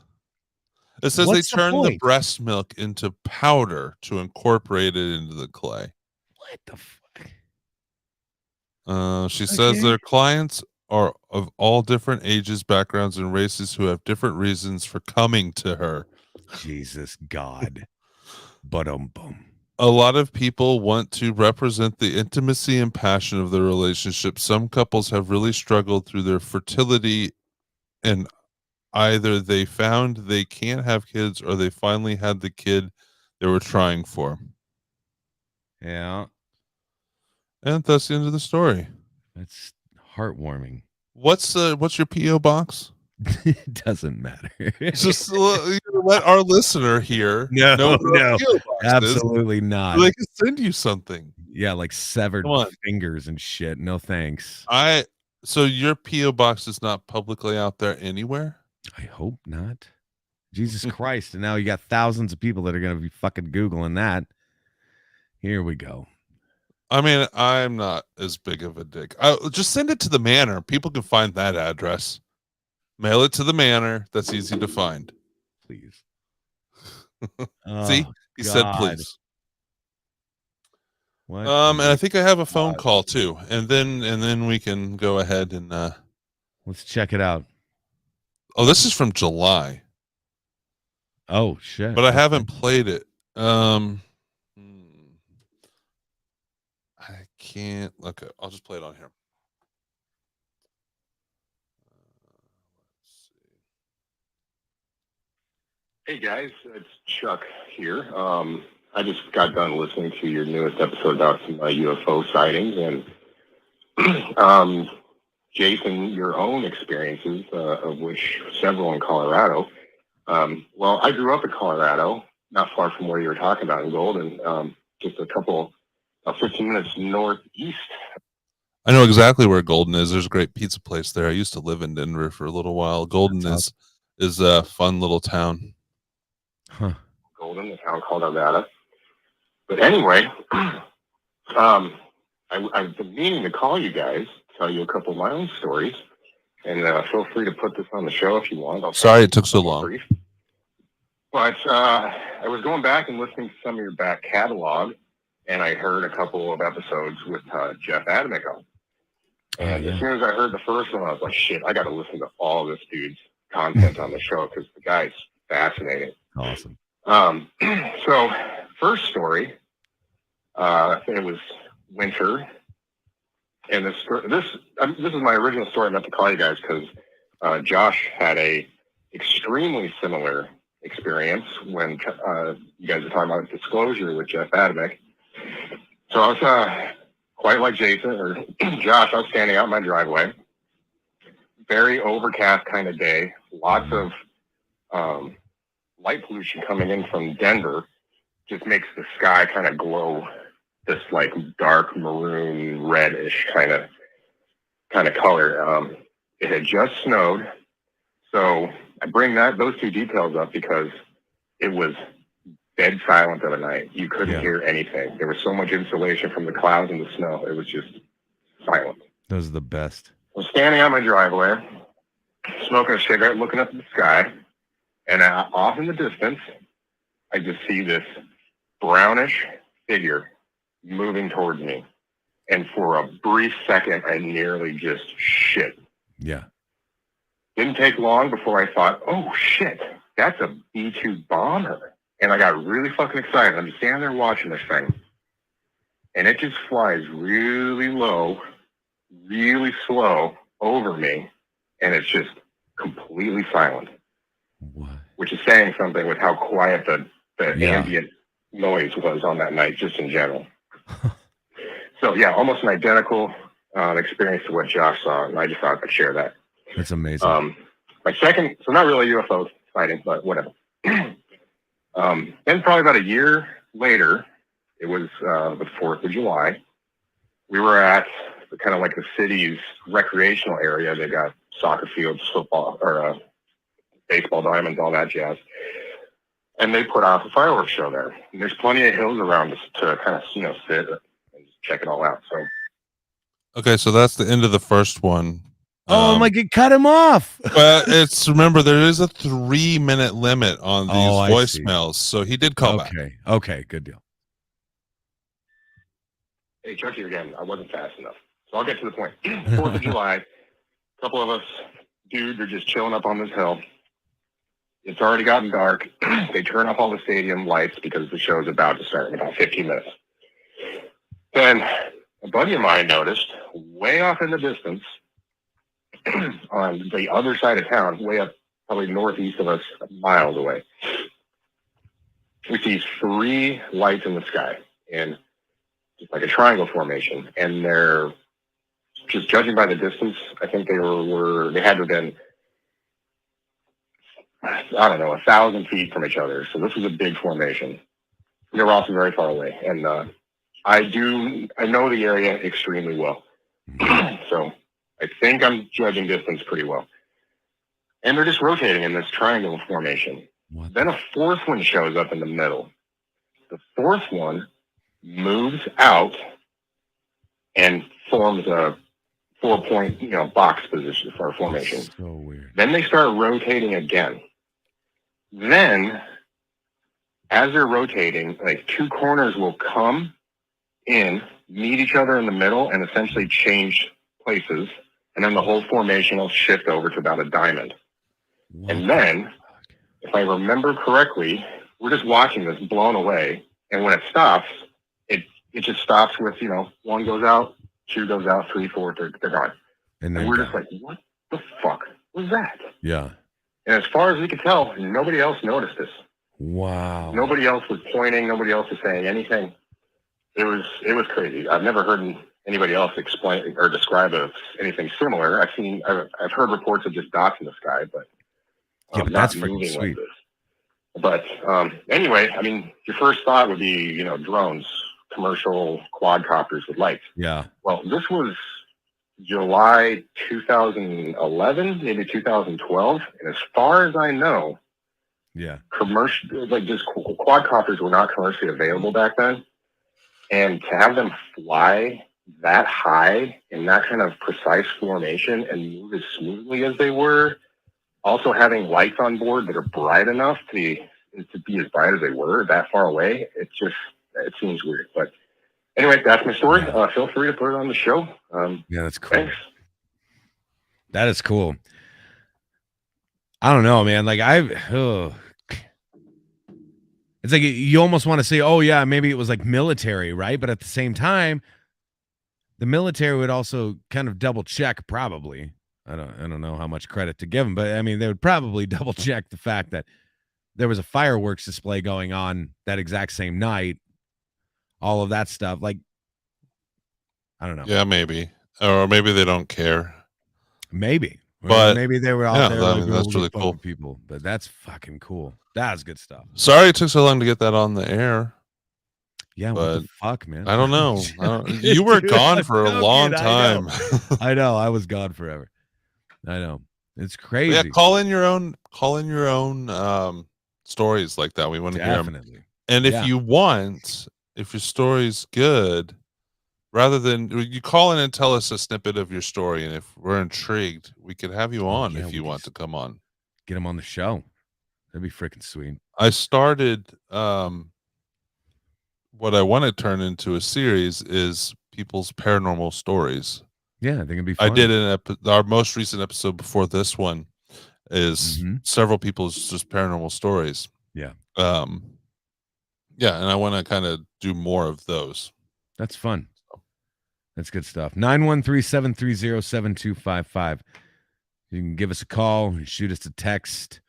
It says they turn the breast milk into powder to incorporate it into the clay. What the fuck? She says their clients are of all different ages, backgrounds, and races who have different reasons for coming to her. Jesus God. Boom. A lot of people want to represent the intimacy and passion of their relationship. Some couples have really struggled through their fertility, and either they found they can't have kids or they finally had the kid they were trying for. Yeah. And that's the end of the story. That's heartwarming. What's your P.O. box? It doesn't matter. Just let our listener here know absolutely not. They can send you something. Yeah, like severed fingers and shit. No thanks. So your P.O. box is not publicly out there anywhere? I hope not. Jesus Christ. And now you got thousands of people that are going to be fucking Googling that. Here we go. I mean, I'm not as big of a dick. Just send it to the Manor. People can find that address. Mail it to the Manor. That's easy to find. Please. See? He said please. What? And I think I have a phone call too. And then we can go ahead and let's check it out. Oh, this is from July. Oh shit. But I haven't played it. I can't look. I'll just play it on here. Let's see. Hey guys, it's Chuck here. I just got done listening to your newest episode about some UFO sightings, and Jason, your own experiences, of which several in Colorado. Well, I grew up in Colorado, not far from where you were talking about in Golden, just a couple. 15 minutes northeast. I know exactly where Golden is. There's a great pizza place there. I used to live in Denver for a little while. Golden is a fun little town. Huh. Golden, a town called Arvada. But anyway, I've been meaning to call you guys, tell you a couple of my own stories, and feel free to put this on the show if you want. Sorry it took so long. Brief. But I was going back and listening to some of your back catalog, and I heard a couple of episodes with Jeff Adamico. And as soon as I heard the first one, I was like, shit, I got to listen to all this dude's content on the show because the guy's fascinating. Awesome. So, first story, it was winter. And this is my original story. I meant to call you guys because Josh had a extremely similar experience when you guys were talking about disclosure with Jeff Adamic. So I was quite like Jason or Josh. I was standing out in my driveway. Very overcast kind of day. Lots of light pollution coming in from Denver just makes the sky kind of glow this like dark maroon reddish kind of color. It had just snowed, so I bring those two details up because it was dead silent of a night. You couldn't hear anything. There was so much insulation from the clouds and the snow. It was just silent. Those are the best. I'm standing on my driveway, smoking a cigarette, looking up at the sky, and off in the distance, I just see this brownish figure moving towards me. And for a brief second, I nearly just shit. Yeah. Didn't take long before I thought, oh, shit, that's a B-2 bomber. And I got really fucking excited. I'm just standing there watching this thing. And it just flies really low, really slow over me. And it's just completely silent. What? Which is saying something with how quiet the ambient noise was on that night, just in general. So, yeah, almost an identical experience to what Josh saw. And I just thought I'd share that. That's amazing. My second, so not really a UFO sighting, but whatever. Then probably about a year later, it was the 4th of July. We were at kind of like the city's recreational area. They got soccer fields, football, or baseball diamonds, all that jazz. And they put off a fireworks show there. And there's plenty of hills around us to kind of, sit and check it all out. So. Okay, so that's the end of the first one. Oh, I'm like, it cut him off. Well, remember there is a 3-minute limit on these voicemails, so he did call back. Okay, good deal. Hey, Chucky again. I wasn't fast enough, so I'll get to the point. 4th of July, a couple of us dudes are just chilling up on this hill. It's already gotten dark. They turn off all the stadium lights because the show's about to start in about 15 minutes. Then a buddy of mine noticed, way off in the distance, on the other side of town, way up probably northeast of us, miles away, we see 3 lights in the sky in just like a triangle formation, and they're just judging by the distance. I think they had to have been, I don't know, 1,000 feet from each other. So this was a big formation. They were also very far away, and I know the area extremely well, so I think I'm judging distance pretty well. And they're just rotating in this triangle formation. What? Then a 4th one shows up in the middle. The 4th one moves out and forms a 4-point, box position for a formation. That's so weird. Then they start rotating again. Then, as they're rotating, like 2 corners will come in, meet each other in the middle, and essentially change places. And then the whole formation will shift over to about a diamond. What? And then, if I remember correctly, we're just watching this blown away. And when it stops, it just stops with, 1 goes out, 2 goes out, 3, 4, they're gone. And we're just like, what the fuck was that? Yeah. And as far as we could tell, nobody else noticed this. Wow. Nobody else was pointing. Nobody else was saying anything. It was crazy. I've never heard anybody else explain or describe anything similar. I've heard reports of just dots in the sky, but but not that's freaking moving sweet. like this. But anyway, I mean, your first thought would be, drones, commercial quadcopters with lights. Yeah. Well, this was July 2011, maybe 2012, and as far as I know, commercial, like just quadcopters were not commercially available back then. And to have them fly that high in that kind of precise formation and move as smoothly as they were, also having lights on board that are bright enough to be as bright as they were that far away, it seems weird. But anyway, that's my story. Feel free to put it on the show. Yeah, that's cool. Thanks. That is cool. I don't know, man. Like it's like you almost want to say, oh yeah, maybe it was like military, right? But at the same time, the military would also kind of double check, probably. I don't know how much credit to give them, but I mean, they would probably double check the fact that there was a fireworks display going on that exact same night. All of that stuff, like, I don't know. Yeah, maybe, or maybe they don't care. Maybe But maybe they were out yeah, there. I Like, mean, that's really fuck cool. with people, but that's fucking cool. That's good stuff. Sorry it took so long to get that on the air. Yeah, what the But fuck, man? I don't know. You were Dude, gone I'm for a joking, long I time. I know. I was gone forever. I know. It's Yeah, crazy. call in your own stories like that. We want to hear them. Definitely. And if Yeah. you want, if your story's good, rather than you call in and tell us a snippet of your story, and if we're intrigued, we could have you on yeah, if you want to come on. Get him on the show. That'd be freaking sweet. I started what I want to turn into a series is people's paranormal stories. Yeah, I think it'd be fun. I did our most recent episode before this one is several people's just paranormal stories. Yeah. Yeah, and I want to kind of do more of those. That's fun. That's good stuff. 913-730-7255. You can give us a call, shoot us a text,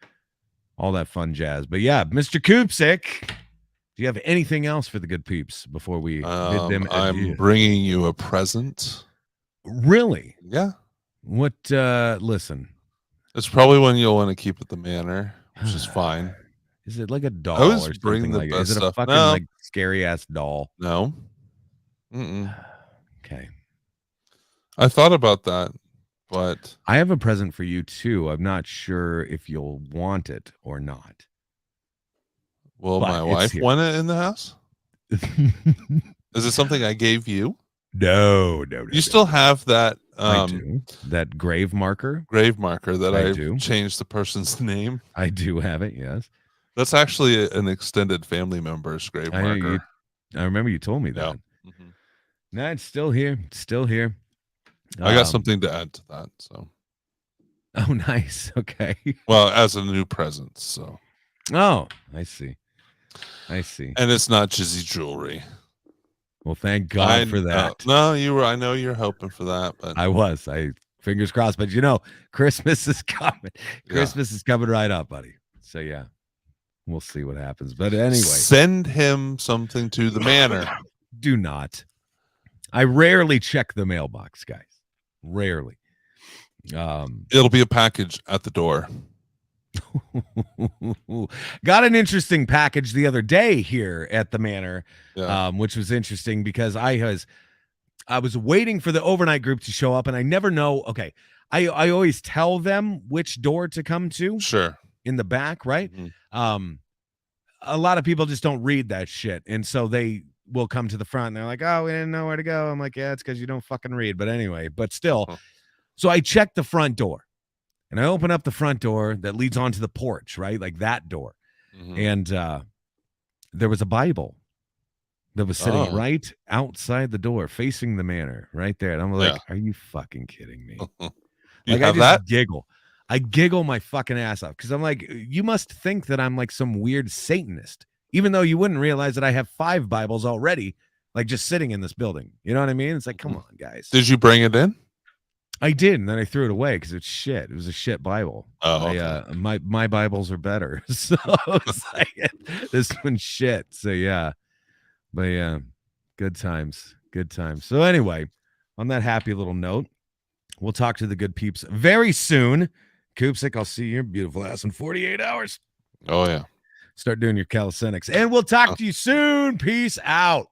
all that fun jazz. But yeah, Mr. Koopsick, do you have anything else for the good peeps before we bid them I'm adieu? bringing you a present. Really? Yeah. What? Listen. It's probably one you'll want to keep at the manor, which is fine. Is it like a doll always or bring something the like? best Is it a stuff. fucking No. like scary ass doll? No. Mm-mm. Okay. I thought about that, but I have a present for you too. I'm not sure if you'll want it or not. will But my it's wife here. want it in the house? Is it something I gave you? No. You still have that I do. That grave marker. grave marker that I I do. changed the person's name. I do have it. Yes. That's actually an extended family member's grave I know marker. I remember you told me that. Yeah. Mhm. No, it's still here. It's still here. I got something to add to that. So, Oh, nice. Okay. well, as a new present. So, Oh, I see. and it's not jizzy jewelry. Well, thank God for that. No, you were. I know you're hoping for that, but I fingers crossed. But Christmas is coming. Christmas is coming right up, buddy. So yeah, we'll see what happens. But anyway, send him something to the manor. Do not. I rarely check the mailbox, guys. Rarely. It'll be a package at the door. Got an interesting package the other day here at the manor, Yeah. which was interesting because I was waiting for the overnight group to show up, and I never know. Okay, I always tell them which door to come to. Sure. In the back, right? Mm-hmm. A lot of people just don't read that shit, and so they will come to the front and they're like, "Oh, we didn't know where to go." I'm like, "Yeah, it's because you don't fucking read." But anyway, but still, so I check the front door. And I open up the front door that leads onto the porch, right? Like that door. Mm-hmm. And there was a Bible that was sitting right outside the door, facing the manor, right there. And I'm like, are you fucking kidding me? You like, have I just that? giggle. I giggle my fucking ass off because I'm like, you must think that I'm like some weird Satanist, even though you wouldn't realize that I have 5 Bibles already, like just sitting in this building. You know what I mean? It's like, come on, guys. Did you bring it in? I did, and then I threw it away because it's shit. It was a shit Bible. Oh, okay. My Bibles are better. So it's like, this one's shit. So yeah, but yeah, good times. So anyway, on that happy little note, we'll talk to the good peeps very soon. Koopsick, I'll see your beautiful ass in 48 hours. Oh yeah. Start doing your calisthenics, and we'll talk to you soon. Peace out.